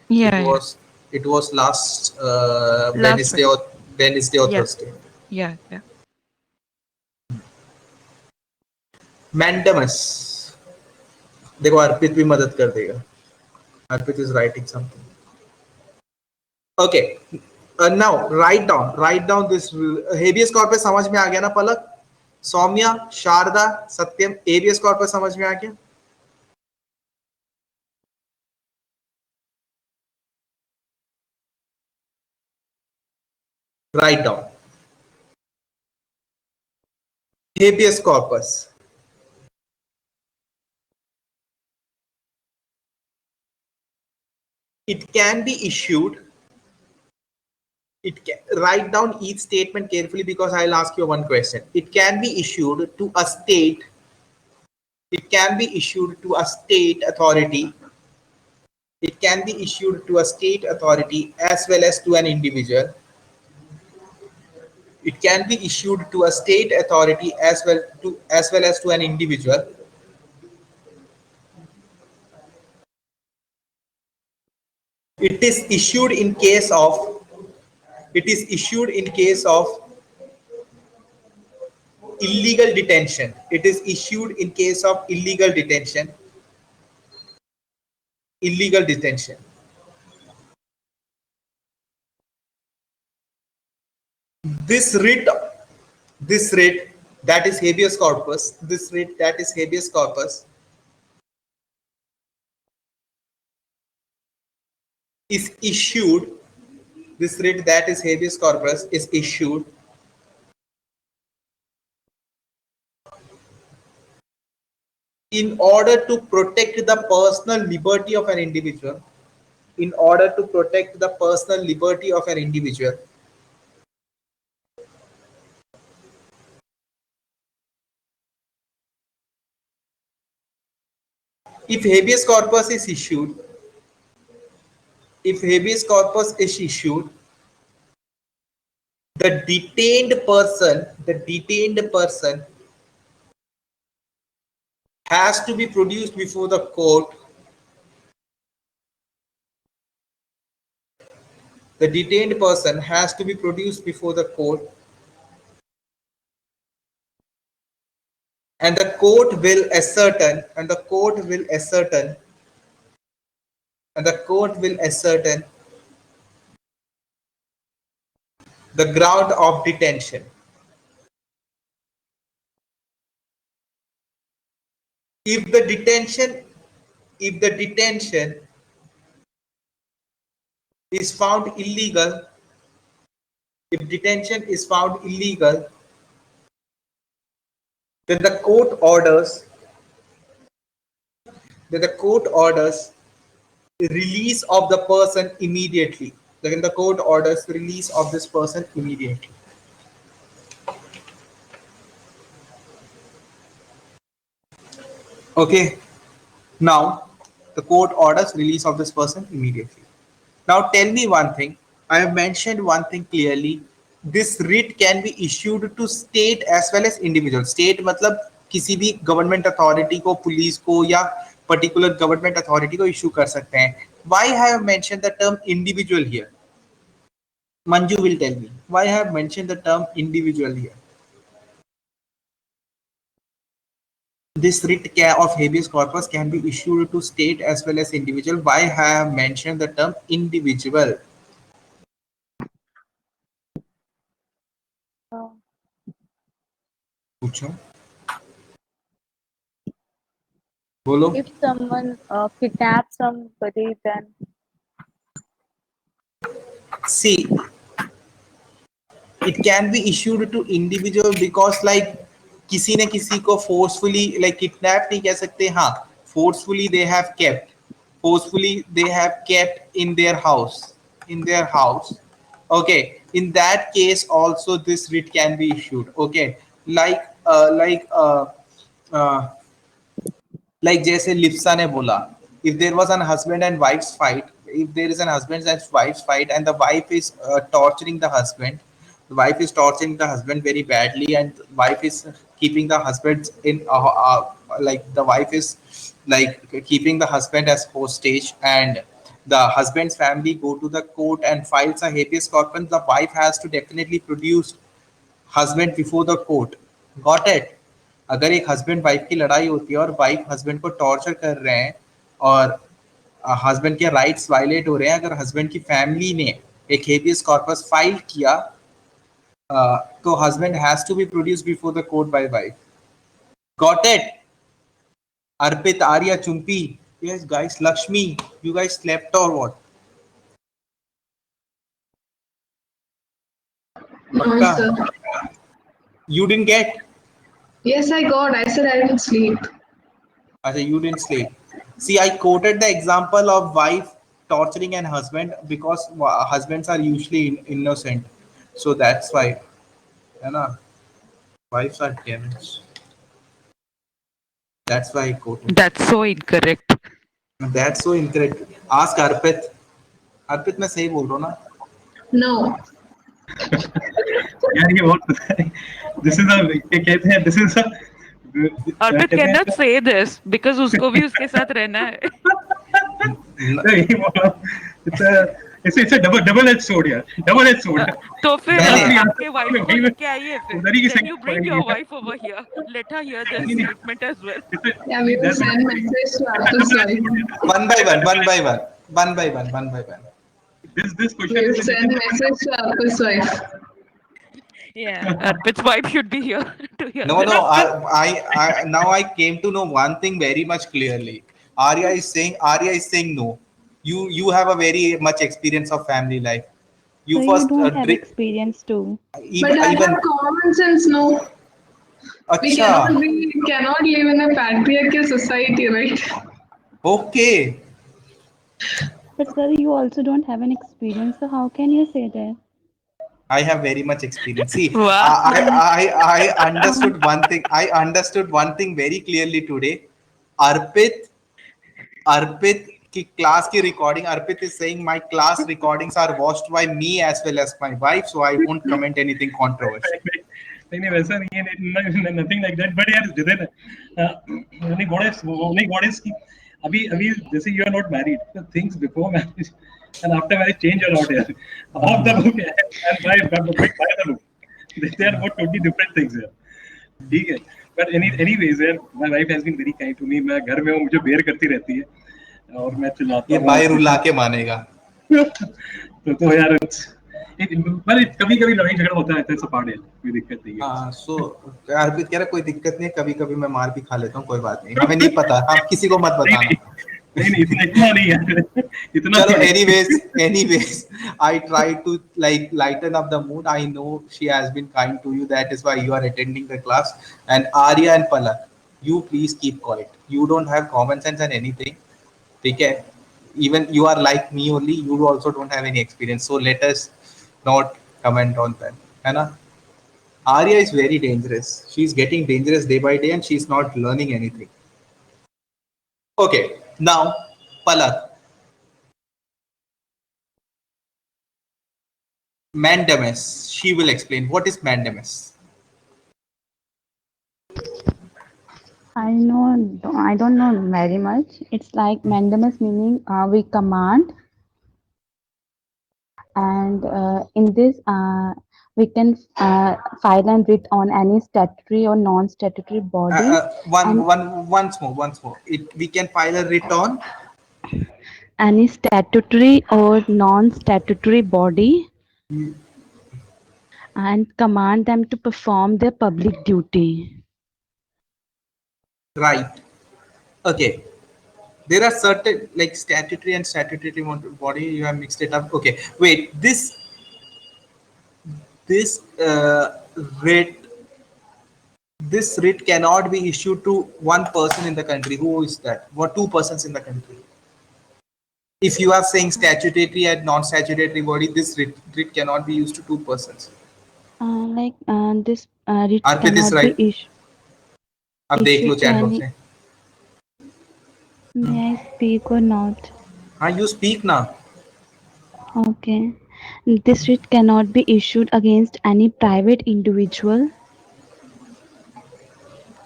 It Yeah. Yeah. was it was last Last week. Wednesday or Yeah. Thursday. Yeah. Yeah. Mandamus. देखो अर्पित भी मदद कर देगा. Arpit is writing something. Okay, now write down this habeas corpus. समझ में आ गया ना पलक? सौम्या, शारदा, सत्यम, habeas corpus समझ में आ गया? Write down habeas corpus. It can be issued. Write down each statement carefully because I'll ask you one question. It can be issued to a state. It can be issued to a state authority. It can be issued to a state authority as well as to an individual. It can be issued to a state authority as well as to an individual. It is issued in case of illegal detention. It is issued in case of illegal detention. Illegal detention. This writ, this writ that is habeas corpus. This writ that is habeas corpus is issued. This writ that is habeas corpus is issued in order to protect the personal liberty of an individual. In order to protect the personal liberty of an individual. If habeas corpus is issued, if habeas corpus is issued, the detained person has to be produced before the court. The detained person has to be produced before the court, and the court will ascertain, and the court will ascertain, and the court will ascertain the ground of detention. if the detention is found illegal, if detention is found illegal, then the court orders release of the person immediately. Then the court orders release of this person immediately. Okay. Now the court orders release of this person immediately. Now tell me one thing. I have mentioned one thing clearly. This writ can be issued to state as well as individual. State मतलब किसी भी government authority को, police को या particular government authority को issue कर सकते हैं. Why I have mentioned the term individual here? Manju will tell me why I have mentioned the term individual here. This writ of habeas corpus can be issued to state as well as individual. Why I have mentioned the term individual? पूछो, बोलो. If someone kidnaps somebody, then See, it can be issued to individual because like किसी ने किसी को forcefully like kidnap नहीं कह सकते, हाँ forcefully they have kept in their house, okay, in that case also this writ can be issued. Okay, like जैसे लिप्सा ने बोला, if there was an husband and wife's fight, if there is an husband and wife's fight and the wife is torturing the husband, very badly, and the wife is keeping the husband in like the wife is like keeping the husband as hostage, and the husband's family go to the court and files a habeas corpus, the wife has to definitely produce husband before the court. Got it? अगर एक husband wife की लड़ाई होती है और wife husband को torture कर रहे हैं और हस्बैंड के राइट्स वायलेट हो रहे हैं, अगर हस्बैंड की फैमिली ने एक हेबियस कॉर्पस फाइल किया तो husband has to be produced before the court by wife. Got it? Arpit, Arya, Chumpi, yes guys, Lakshmi, you guys slept और what? No, sir. You didn't get? Yes, I got. I said I didn't sleep. Okay, you didn't sleep. See, I quoted the example of wife torturing an husband because husbands are usually innocent. So that's why. You know, wives are demons. That's why I quoted. That's so incorrect. That's so incorrect. Ask Arpit. Arpit, मैं सही बोल रहा हूँ ना? No. यार ये बहुत this is a क्या कहते हैं, this is a Arpit cannot say this because उसको भी उसके साथ रहना है. it's a double-edged sword यार, double-edged sword. तो फिर आपके wife को लेके आइए फिर. Can you bring your wife over here? Let her hear this statement as well. Yeah, we will send message to Arpit's wife. One by one. This question We will is send message to Arpit's wife. Yeah, Arpit's wife should be here to hear. No. I now I came to know one thing very much clearly. Arya is saying no. You have a very much experience of family life. You So first you don't have experience too. even But I have common sense, no. We अच्छा, cannot live in a patriarchal society, right? okay. But sir, you also don't have an experience, so how can you say that? I have very much experience. See, Wow. I understood one thing. I understood one thing very clearly today. Arpit की class की recording. Arpit is saying my class recordings are watched by me as well as my wife, so I won't comment anything controversial. नहीं वैसा नहीं है, nothing like that. But यार Jitin, only what is कि अभी जैसे you are not married, the things before marriage and after marriage change a lot यार. Off the book and by the book, they are both totally different things यार. ठीक है. But anyways यार, my wife has been very kind to me. मैं घर में हूँ, मुझे बेर करती रहती है और मैं चिल्लाता हूँ. ये बाहर रुला के मानेगा. तो यार कभी-कभी लड़ाई झगड़ा होता रहता है, सब पार्ट है, कोई दिक्कत नहीं है। हाँ, सो अर्पित कह रहा कोई दिक्कत नहीं, कभी-कभी मैं मार भी खा लेता हूँ, कोई बात नहीं, हमें नहीं पता, आप किसी को मत बताना। नहीं, इतना नहीं है, इतना चलो, नहीं। anyways, I try to like lighten up the mood. I know she has been kind to you. That is why you are attending the class. And Arya and Palak, you please keep quiet. You don't have common sense and anything. Okay? Even you are like me only. You also don't have any experience. So let us not comment on that. है ना? Arya is very dangerous. She's getting dangerous day by day, and she's not learning anything. Okay, now Palak. Mandamus. She will explain what is mandamus. I don't know very much. It's like mandamus meaning we command, and in this we can file and writ on any statutory or non-statutory body. Once more. We can file a writ on Any statutory or non-statutory body and command them to perform their public duty. right. Okay. There are certain like statutory and statutory body. You have mixed it up. Okay. Wait. This writ. This writ cannot be issued to one person in the country. Who is that? What two persons in the country? If you are saying statutory and non-statutory body, this writ cannot be used to two persons. This writ Arpit is cannot right. be issued. अब देख लो chat box में. May I speak or not? You speak now. Okay. This writ cannot be issued against any private individual.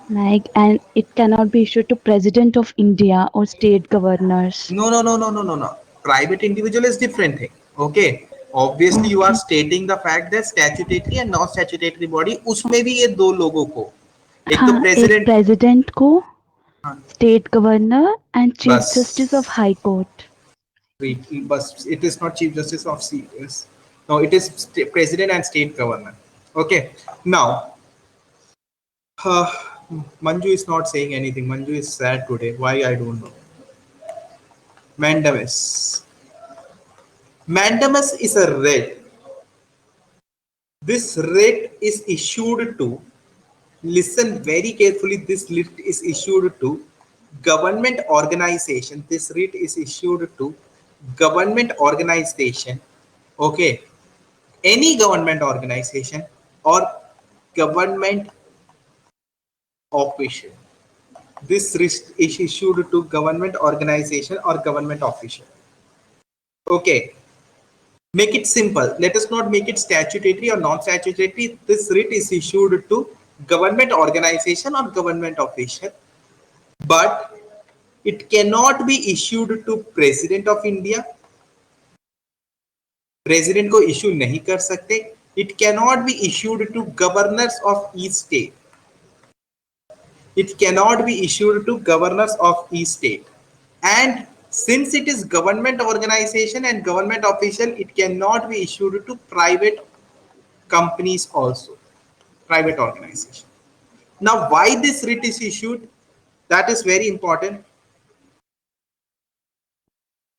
And it cannot be issued to President of India or state governors. No. Private individual is different thing. Okay. Obviously, you are stating the fact that statutory and non-statutory body, उसमें भी ये दो लोगों को, एक तो एक president को, state governor and chief justice of high court. But it is not chief justice of CS. No, it is president and state governor. Okay. Now, Manju is not saying anything. Manju is sad today. Why, I don't know. Mandamus. Mandamus is a writ. This writ is issued to, listen very carefully, this writ is issued to government organization. This writ is issued to government organization. Okay. Any government organization or government official. This writ is issued to government organization or government official. Okay. Make it simple. Let us not make it statutory or non-statutory. This writ is issued to government organization or government official, but it cannot be issued to President of India. President को issue नहीं कर सकते. It cannot be issued to governors of each state. It cannot be issued to governors of each state. And since it is government organization and government official, it cannot be issued to private companies also, private organization. Now, why this writ is issued? That is very important.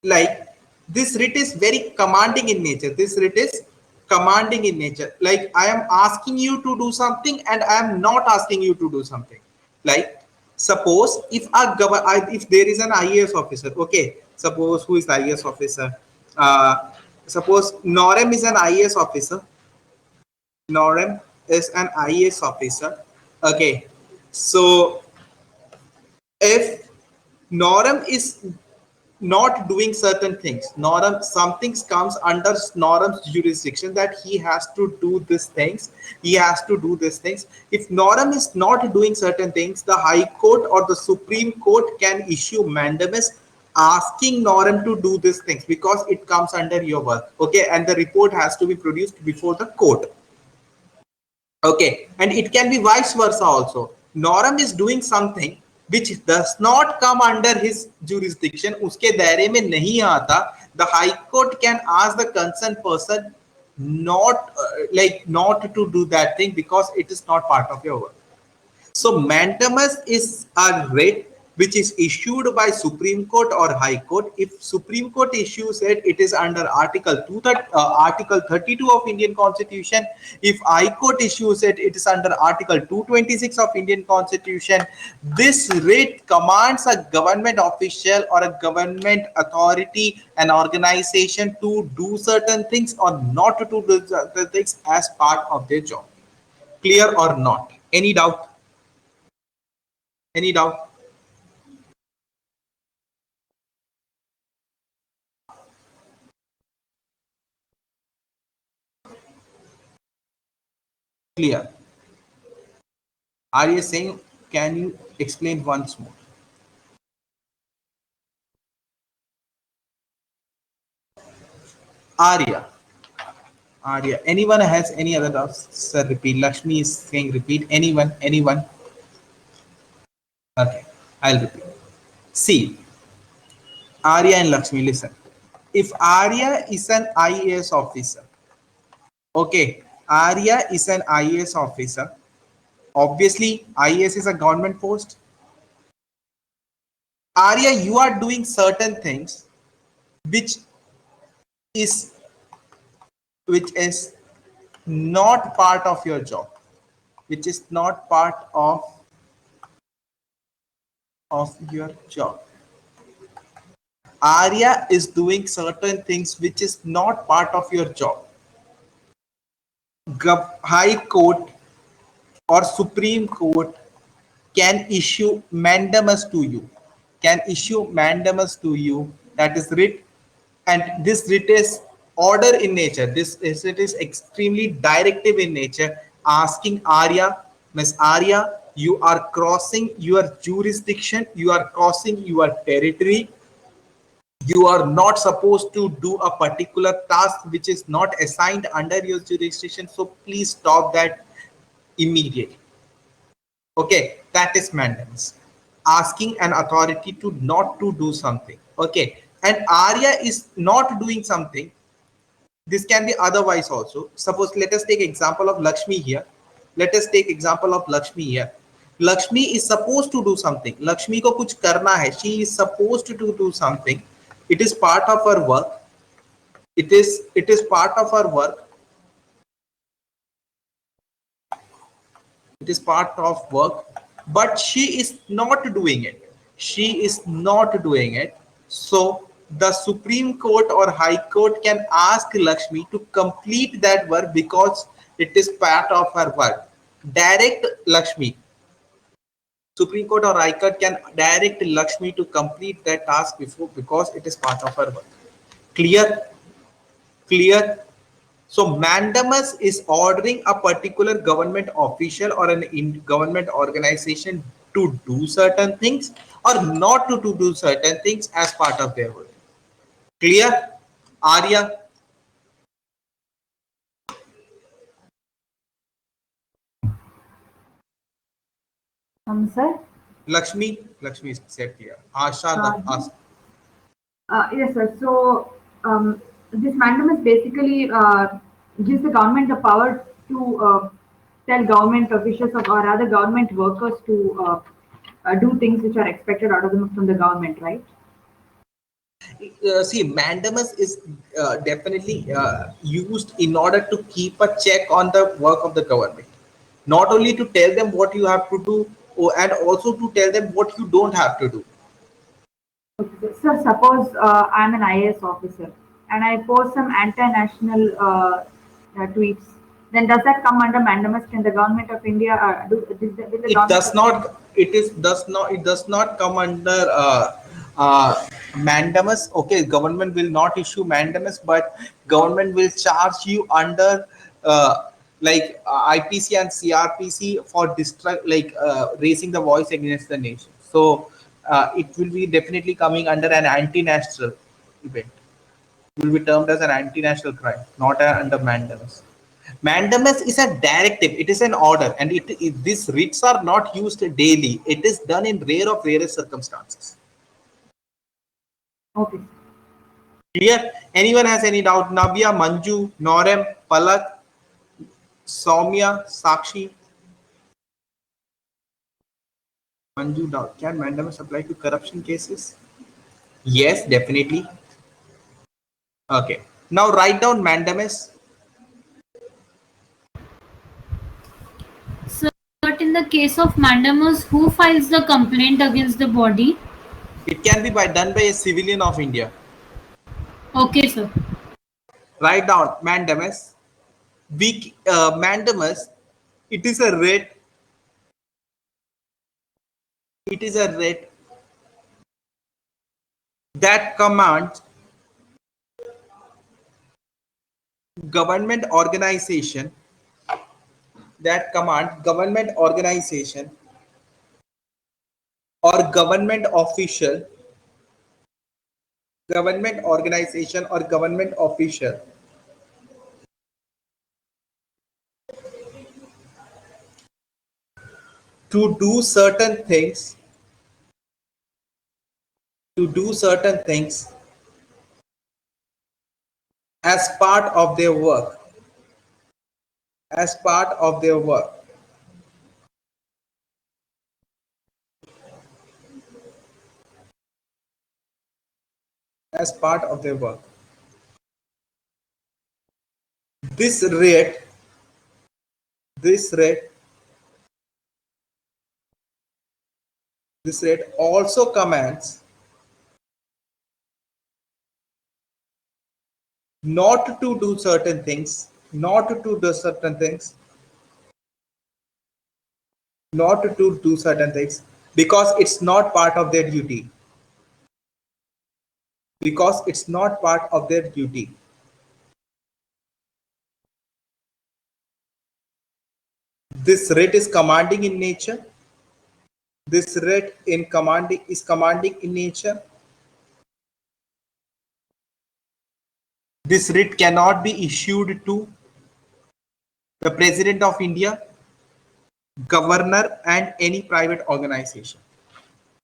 Like, this writ is very commanding in nature. This writ is commanding in nature. Like, I am asking you to do something and I am not asking you to do something. Like, suppose if there is an IAS officer, okay, suppose who is the IAS officer? Suppose Norem is an IAS officer. Norem is an IAS officer. Okay, so if Norem is not doing certain things, Norem, something comes under Norem's jurisdiction that he has to do these things, if Norem is not doing certain things, the High Court or the Supreme Court can issue mandamus asking Norem to do these things because it comes under your work. Okay, and the report has to be produced before the court. Okay, and it can be vice versa also. Norem is doing something which does not come under his jurisdiction, uske daire mein nahi aata, the High Court can ask the concerned person not not to do that thing because it is not part of your work. So mandamus is a writ which is issued by Supreme Court or High Court. If Supreme Court issues it, it is under Article 32 of Indian Constitution. If High Court issues it, it is under Article 226 of Indian Constitution. This writ commands a government official or a government authority, an organization to do certain things or not to do certain things as part of their job. Clear or not? Any doubt? Any doubt? Clear. Are you saying, can you explain once more? Arya. Arya. Anyone has any other doubts? Sir, repeat. Lakshmi is saying repeat. Anyone? Anyone? Okay. I'll repeat. See, Arya and Lakshmi, listen. If Arya is an IAS officer, okay, Arya is an IAS officer. Obviously, IAS is a government post. Arya, you are doing certain things which is not part of your job, which is not part of your job. Arya is doing certain things which is not part of your job. High Court or Supreme Court can issue mandamus to you. Can issue mandamus to you, that is writ, and this writ is order in nature. It is extremely directive in nature, asking Arya, Miss Arya, you are crossing your jurisdiction, you are crossing your territory. You are not supposed to do a particular task which is not assigned under your jurisdiction. So please stop that immediately. Okay, that is mandamus. Asking an authority to not to do something. Okay, and Arya is not doing something. This can be otherwise also. Suppose, let us take example of Lakshmi here. Let us take example of Lakshmi here. Lakshmi is supposed to do something. Lakshmi ko kuch karna hai. She is supposed to do something. It is part of her work. It is part of her work. It is part of work, but she is not doing it. She is not doing it. So the Supreme Court or High Court can ask Lakshmi to complete that work because it is part of her work. Direct Lakshmi. Supreme Court or High Court can direct Lakshmi to complete that task before because it is part of her work. Clear? Clear? So mandamus is ordering a particular government official or an government organization to do certain things or not to do certain things as part of their work. Clear? Arya? Sir? Lakshmi is said clear. Asha asked. Yes, sir. So this mandamus basically gives the government the power to tell government officials or rather government workers to do things which are expected out of them from the government, right? See, mandamus is definitely used in order to keep a check on the work of the government. Not only to tell them what you have to do, and also to tell them what you don't have to do. Okay. So suppose I'm an IAS officer and I post some anti-national tweets. Then does that come under mandamus? Can the government of India it does not. It does not come under mandamus. Okay, government will not issue mandamus, but government will charge you under IPC and CRPC for raising the voice against the nation. So it will be definitely coming under an anti-national event. It will be termed as an anti-national crime, not under mandamus. Mandamus is a directive. It is an order, and these writs are not used daily. It is done in rarest circumstances. Okay. Clear? Anyone has any doubt? Navya, Manju, Norem, Palak, Soumya, Sakshi. Manju doubt. Can mandamus apply to corruption cases? Yes, definitely. Okay. Now write down mandamus. So, but in the case of mandamus, who files the complaint against the body? It can be done by a civilian of India. Okay, sir. Write down mandamus. Mandamus. It is a writ. It is a writ that commands government organization or government official to do certain things as part of their work as part of their work this rate also commands not to do certain things because it's not part of their duty This writ is commanding in nature. This writ is commanding in nature. This writ cannot be issued to the President of India, Governor, and any private organization.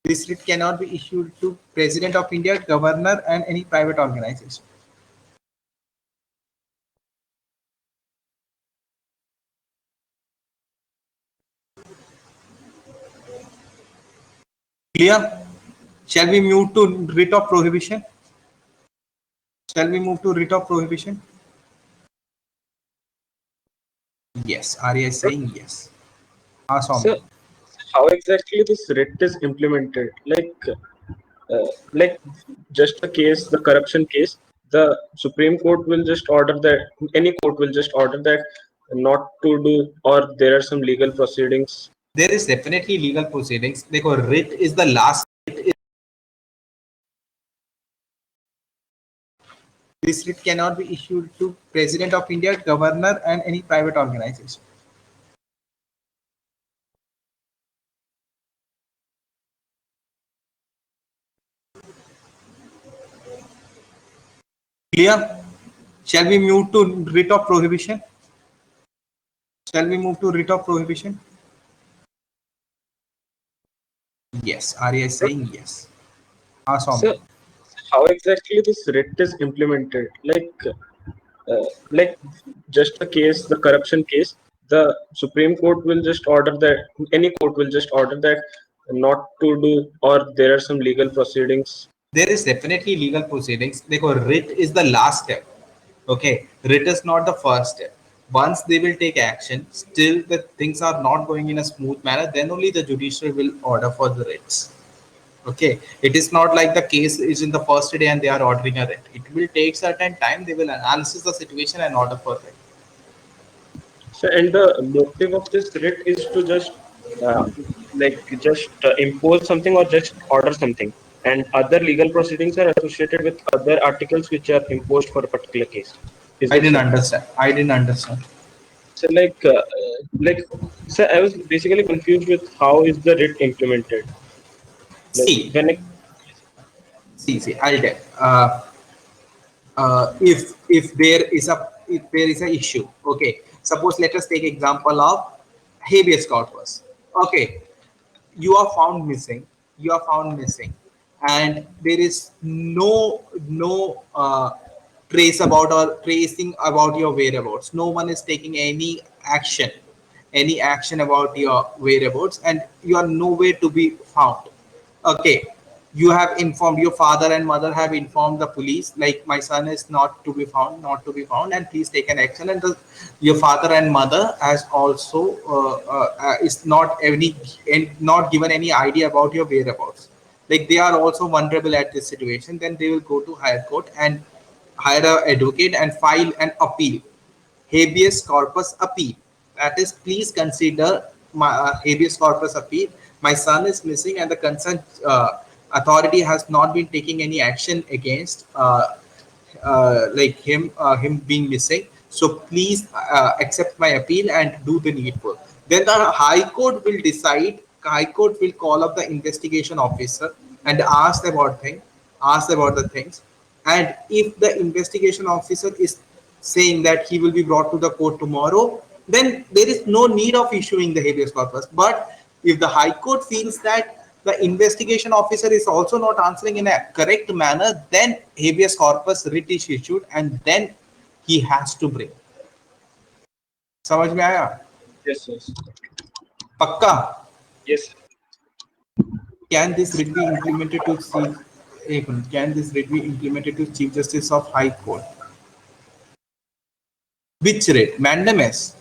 This writ cannot be issued to President of India, Governor, and any private organization. Clear? Shall we move to writ of prohibition? Yes, Arya is saying yes. So, how exactly this writ is implemented? Like just a case, the corruption case, the Supreme Court will just order that, any court will just order that not to do, or there are some legal proceedings. There is definitely legal proceedings. Because writ is the last. This writ cannot be issued to President of India, Governor, and any private organization. Clear? Shall we move to writ of prohibition? Yes, Arya is saying yes. So, how exactly this writ is implemented? Like just a case, the corruption case, the Supreme Court will just order that, any court will just order that not to do, or there are some legal proceedings. There is definitely legal proceedings. Because writ is the last step. Okay, writ is not the first step. Once they will take action, still the things are not going in a smooth manner, then only the judiciary will order for the writs. Okay, it is not like the case is in the first day and they are ordering a writ. It will take certain time. They will analyze the situation and order for writ. So, and the motive of this writ is to just impose something or just order something, and other legal proceedings are associated with other articles which are imposed for a particular case. I didn't understand. So so I was basically confused with how is the writ implemented. See, I'll tell. If there is a issue, okay. Suppose let us take example of habeas corpus. Okay, you are found missing, and there is no tracing about your whereabouts. No one is taking any action about your whereabouts, and you are nowhere to be found. Okay, you have informed, your father and mother have informed the police, like my son is not to be found, and please take an action. And your father and mother has also is not given any idea about your whereabouts. Like they are also vulnerable at this situation. Then they will go to higher court and hire an advocate and file an appeal, habeas corpus appeal. That is, please consider my habeas corpus appeal. My son is missing, and the concerned authority has not been taking any action against like him being missing. So please accept my appeal and do the needful. Then the High Court will decide. High Court will call up the investigation officer and ask about the things. And if the investigation officer is saying that he will be brought to the court tomorrow, then there is no need of issuing the habeas corpus. But if the High Court feels that the investigation officer is also not answering in a correct manner, then habeas corpus writ is issued, and then he has to bring. समझ में आया? Yes, yes. पक्का? Yes. Can this writ be implemented to Can this writ be implemented to Chief Justice of High Court? Which writ? Mandamus.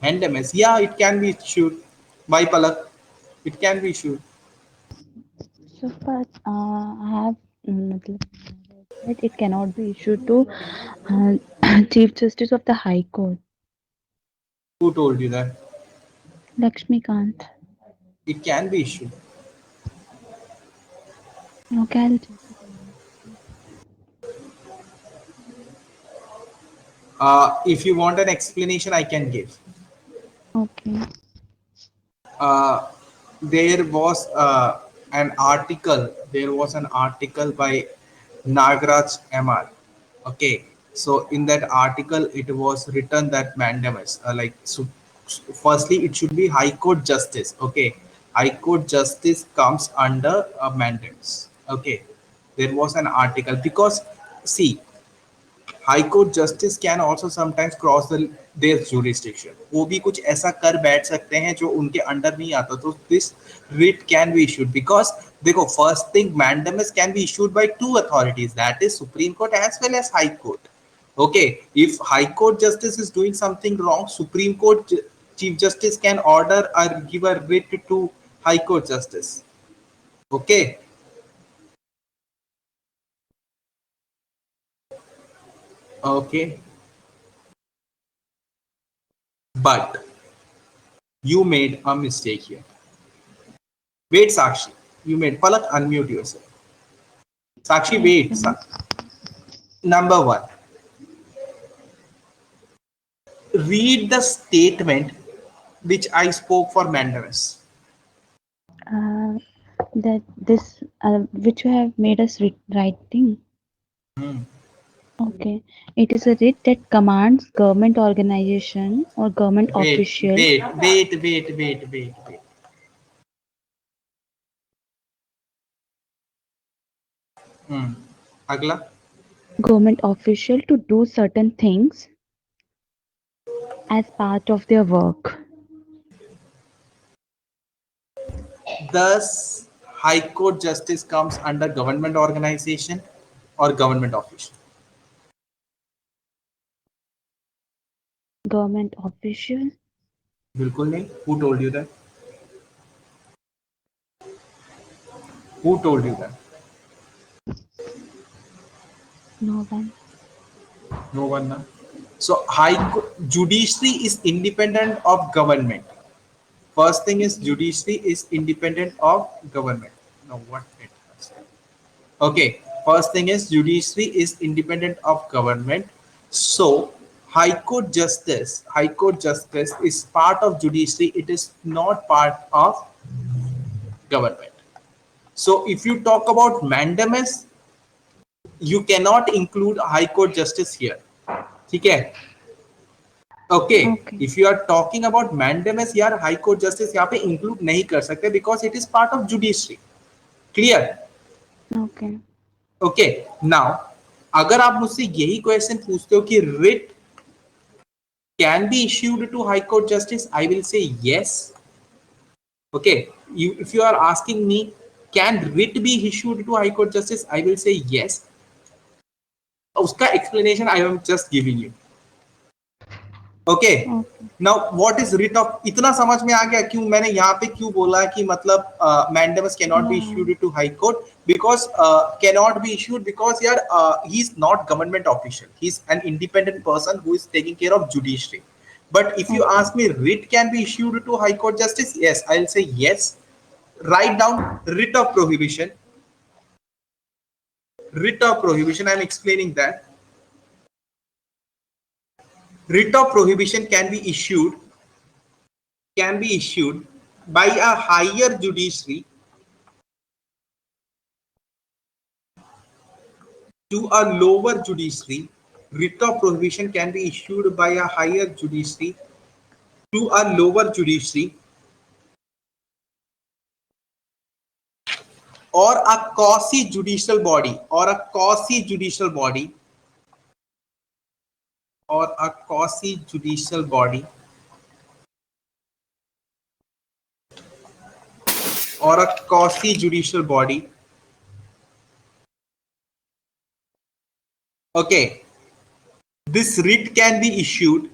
Mandamus. Yeah, it can be issued. By Palak, it can be issued. So, but I have that it cannot be issued to Chief Justice of the High Court. Who told you that? Lakshmikant. It can be issued. Okay, I'll check it. If you want an explanation, I can give. Okay. There was an article. There was an article by Nagaraj MR. Okay, so in that article, it was written that mandamus, firstly, it should be High Court Justice. Okay, High Court Justice comes under mandamus. Okay, there was an article because see, High Court Justice can also sometimes cross their jurisdiction. वो भी कुछ ऐसा कर बैठ सकते हैं जो उनके अंडर नहीं आता. तो this writ can be issued because देखो, first thing, mandamus can be issued by two authorities, that is Supreme Court as well as High Court. Okay, if High Court Justice is doing something wrong, Supreme Court Chief Justice can order or give a writ to High Court Justice. Okay. Okay. But you made a mistake here. Wait, Sakshi. You made. Palak, unmute yourself. Sakshi, wait. Number one. Read the statement which I spoke for mandamus. That this which you have made us writing. Okay, it is a writ that commands government organization or government official. Wait. Agla. Government official to do certain things as part of their work. Thus, High Court Justice comes under government organization or government official. Government official. बिल्कुल नहीं. Who told you that? Who told you that? No one. No one. Na? So judiciary is independent of government. First thing is judiciary is independent of government. No, what it has. Okay. First thing is judiciary is independent of government. So High Court Justice is part of judiciary. It is not part of government. So if you talk about mandamus, you cannot include High Court Justice here. ठीक है? Okay, if you are talking about mandamus यार, high court justice यहाँ पे include नहीं कर सकते because it is part of judiciary. Clear? Okay. Okay, now अगर आप मुझसे यही क्वेश्चन पूछते हो कि writ can be issued to high court justice, I will say yes. Okay, if you are asking me can writ be issued to high court justice, I will say yes. उसका explanation I am just giving you. Okay, now what is writ of, इतना समझ में आ गया क्यों मैंने यहाँ पे क्यों बोला कि मतलब mandamus can not be issued to high court, because can not be issued because यार he is not government official, he is an independent person who is taking care of judiciary. But if you ask me, writ can be issued to High Court Justice? Yes, I'll say yes. Write down writ of prohibition. Writ of prohibition, I'm explaining that. Writ of prohibition can be issued by a higher judiciary to a lower judiciary. Writ of prohibition can be issued by a higher judiciary to a lower judiciary or a quasi judicial body or a quasi judicial body or a quasi judicial body or a quasi judicial body. Okay, this writ can be issued.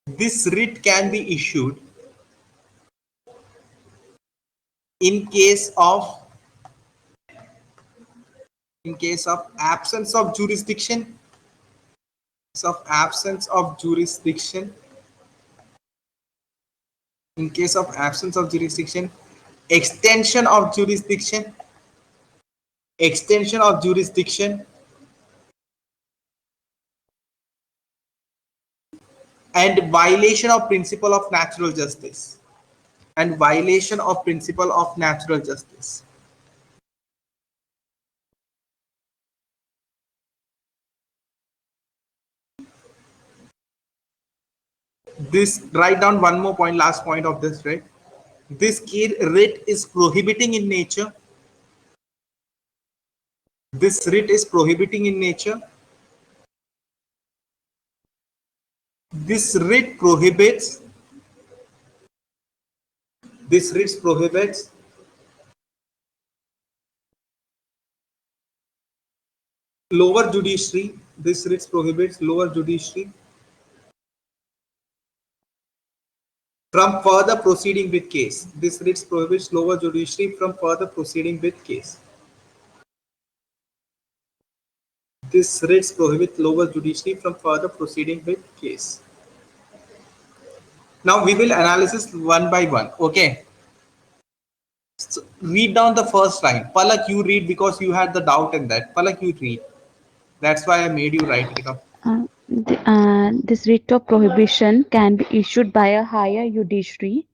This writ can be issued in case of absence of jurisdiction, in case of absence of jurisdiction, extension of jurisdiction, and violation of principle of natural justice, This, write down one more point, last point of this, right? This writ is prohibiting in nature. This writ is prohibiting in nature. This writ prohibits. Lower judiciary. This writ prohibits lower judiciary from further proceeding with case. This writ prohibits lower judiciary from further proceeding with case. This writ prohibits lower judiciary from further proceeding with case. Now we will analysis one by one. Okay. So read down the first line. Palak, you read because you had the doubt in that. Palak, you read. That's why I made you write it up. This writ of prohibition can be issued by a higher judiciary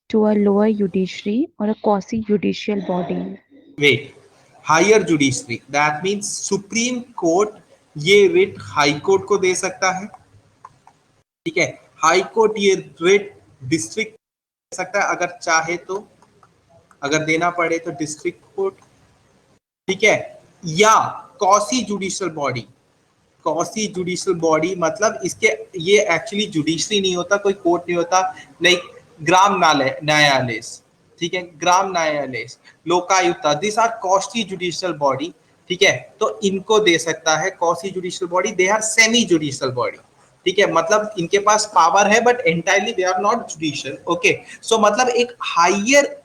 to a lower judiciary or a quasi-judicial body. Wait, higher judiciary. That means Supreme Court ये writ High Court को दे सकता है. ठीक है, High Court ये writ District दे सकता है अगर चाहे तो, अगर देना पड़े तो District Court. ठीक है, या quasi judicial body. Quasi judicial body मतलब इसके, ये एक्चुअली जुडिशरी नहीं होता, कोई कोर्ट नहीं होता, लाइक ग्राम न्यायालय, ठीक है, Gram Nyayalaya, Lokayukta, this are quasi judicial body. ठीक है, तो इनको दे सकता है quasi judicial body. They are semi judicial body. ठीक है, मतलब इनके पास पावर है but entirely they are not judicial. Okay, so मतलब एक higher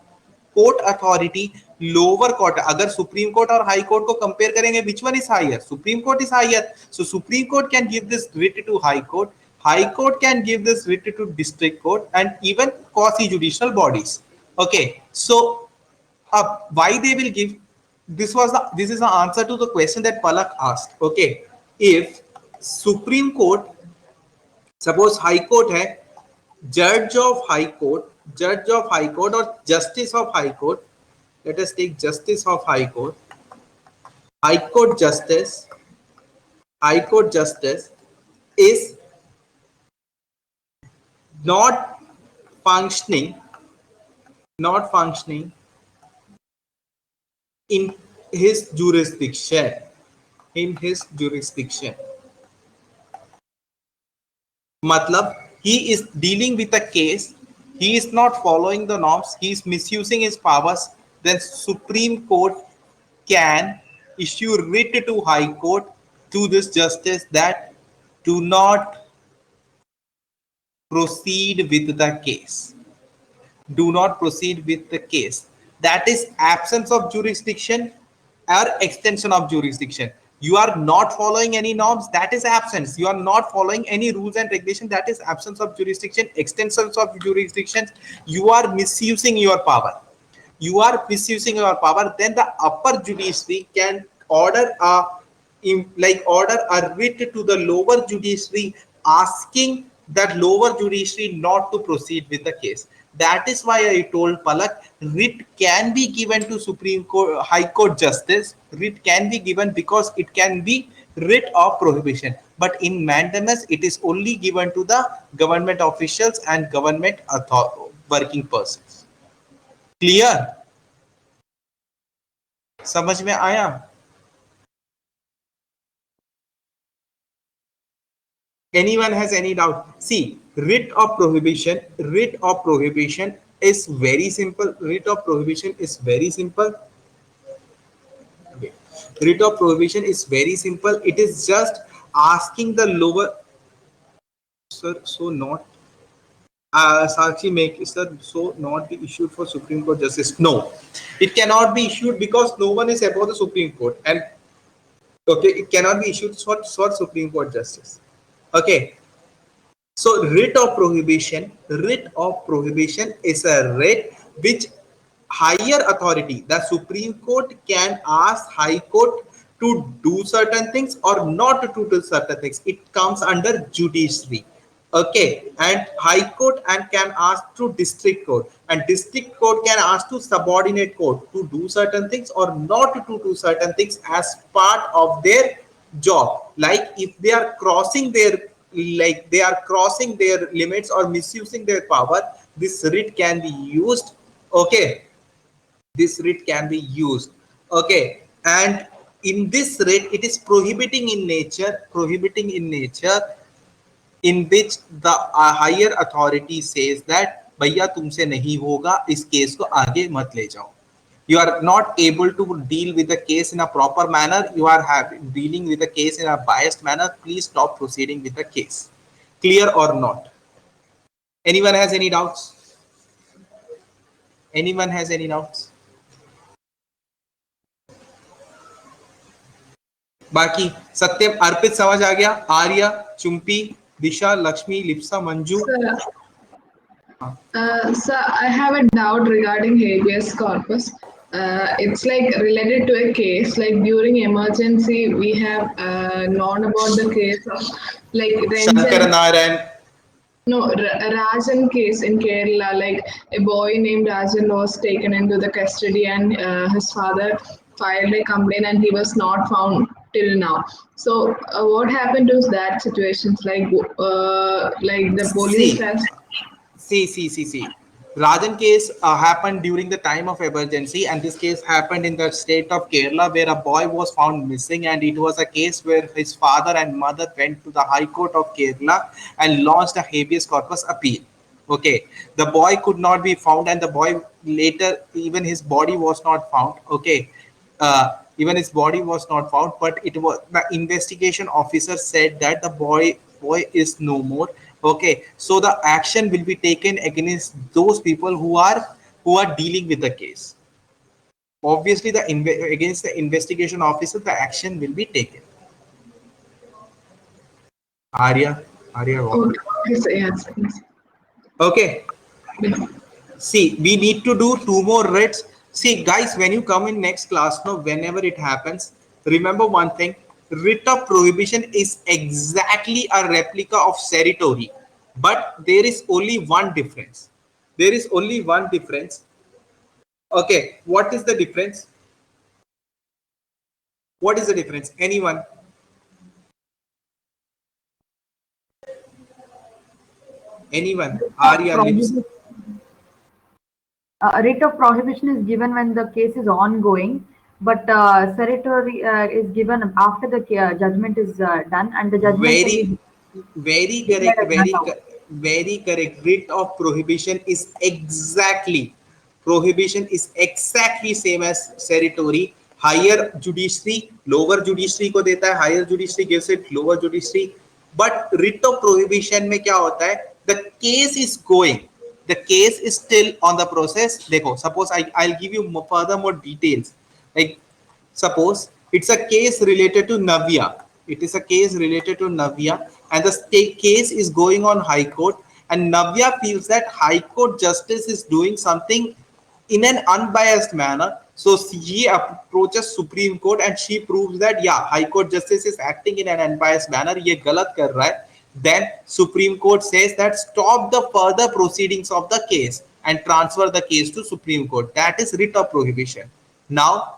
court authority, lower court. अगर सुप्रीम कोर्ट और हाई कोर्ट को कंपेयर करेंगे, which one is higher? Supreme court is higher. So supreme court can give this writ to high court, high court can give this writ to district court and even quasi judicial bodies. Okay, so अब why they will give, this is the answer to the question that Palak asked. Okay, if supreme court, suppose high court है, judge of high court or justice of high court, let us take justice of high court justice, High Court justice is not functioning in his jurisdiction. Matlab, he is dealing with a case, he is not following the norms, he is misusing his powers, then Supreme Court can issue writ to High Court to this justice that do not proceed with the case. Do not proceed with the case. That is absence of jurisdiction or extension of jurisdiction. You are not following any norms, that is absence. You are not following any rules and regulations, that is absence of jurisdiction. Extensions of jurisdiction, you are misusing your power. Then the upper judiciary can order a writ to the lower judiciary asking that lower judiciary not to proceed with the case. That is why I told Palak, writ can be given to Supreme Court, High Court justice. Writ can be given because it can be writ of prohibition. But in mandamus, it is only given to the government officials and government working persons. Clear? समझ में आया? Anyone has any doubt? See, writ of prohibition is very simple. Writ of prohibition is very simple. Okay. Writ of prohibition is very simple. It is just asking the lower, sir, so not Sakshi make, sir, so not be issued for Supreme Court justice. No, it cannot be issued because no one is above the Supreme Court, and okay, it cannot be issued for Supreme Court justice. Okay, so writ of prohibition is a writ which higher authority, the Supreme Court, can ask High Court to do certain things or not to do certain things. It comes under judiciary. Okay, and High Court and can ask to District Court, and District Court can ask to subordinate court to do certain things or not to do certain things as part of their job. Like if they are crossing their limits or misusing their power, this writ can be used. Okay, this writ can be used. Okay, and in this writ, it is prohibiting in nature, in which the higher authority says that भैया तुमसे नहीं होगा, इस case को आगे मत ले जाओ. You are not able to deal with the case in a proper manner. You are dealing with the case in a biased manner. Please stop proceeding with the case. Clear or not? Anyone has any doubts? Anyone has any doubts? बाकी सत्यम, अर्पित समझ आ गया? आर्या, चुम्पी, दिशा, Lakshmi, Lipsa, Manju. Sir, I have a doubt regarding habeas corpus. It's like related to a case, like during emergency, we have known about the case of like Shankar. No, Rajan case in Kerala, like a boy named Rajan was taken into the custody and his father filed a complaint and he was not found till now. So what happened to that situations? Like the police has... See. Rajan case happened during the time of emergency, and this case happened in the state of Kerala where a boy was found missing, and it was a case where his father and mother went to the High Court of Kerala and launched a habeas corpus appeal. Okay, the boy could not be found, and the boy later, even his body was not found. Okay, even his body was not found, but it was the investigation officer said that the boy is no more. Okay, so the action will be taken against those people who are dealing with the case. Obviously, against the investigation officer, the action will be taken. Arya. Yes. Okay. See, we need to do 2 more writs. See, guys, when you come in next class, no, whenever it happens, remember one thing. Writ of prohibition is exactly a replica of certiorari, but there is only one difference. Okay, what is the difference? Anyone? Anyone? Arya lives. Writ of prohibition is given when the case is ongoing, but certiorari is given after the judgment is done, and the judgment can be very declared correct, as null out. very correct. Writ of prohibition is exactly same as certiorari. Higher judiciary, lower judiciary को देता है, higher judiciary gives it lower judiciary. But writ of prohibition में क्या होता है? The case is going, the case is still on the process. देखो, suppose I'll give you more details. Like suppose it's a case related to Navya. It is a case related to Navya, and the case is going on High Court, and Navya feels that High Court justice is doing something in an unbiased manner. So she approaches Supreme Court and she proves that yeah, High Court justice is acting in an unbiased manner. ये गलत कर रहा है. Then Supreme Court says that stop the further proceedings of the case and transfer the case to Supreme Court. That is writ of prohibition. Now,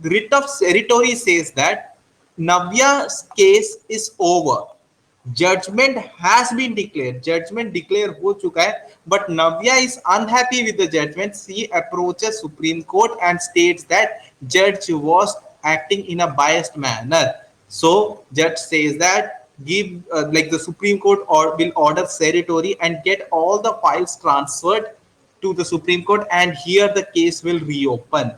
the writ of certiorari says that Navya's case is over. Judgment has been declared. Judgment declare हो चुका है, but Navya is unhappy with the judgment. She approaches Supreme Court and states that judge was acting in a biased manner. So judge says that give like the Supreme Court or will order certiorari and get all the files transferred to the Supreme Court, and here the case will reopen.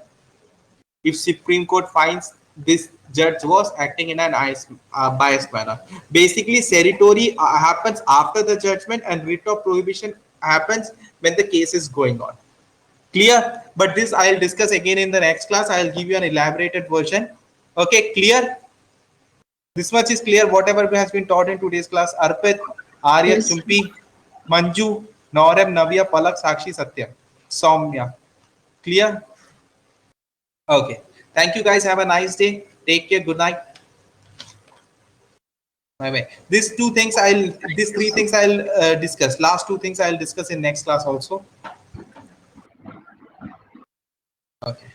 If Supreme Court finds this judge was acting in an biased manner. Basically, certiorari happens after the judgment, and writ of prohibition happens when the case is going on. Clear? But this I'll discuss again in the next class. I'll give you an elaborated version. Okay, clear? This much is clear. Whatever has been taught in today's class. Arpit, Arya, Yes. Chumpi, Manju, Norem, Navya, Palak, Sakshi, Satyam, Soumya. Clear? Okay. Thank you guys. Have a nice day. Take care. Good night. Bye bye. These three things I'll discuss. Last two things I'll discuss in next class also. Okay.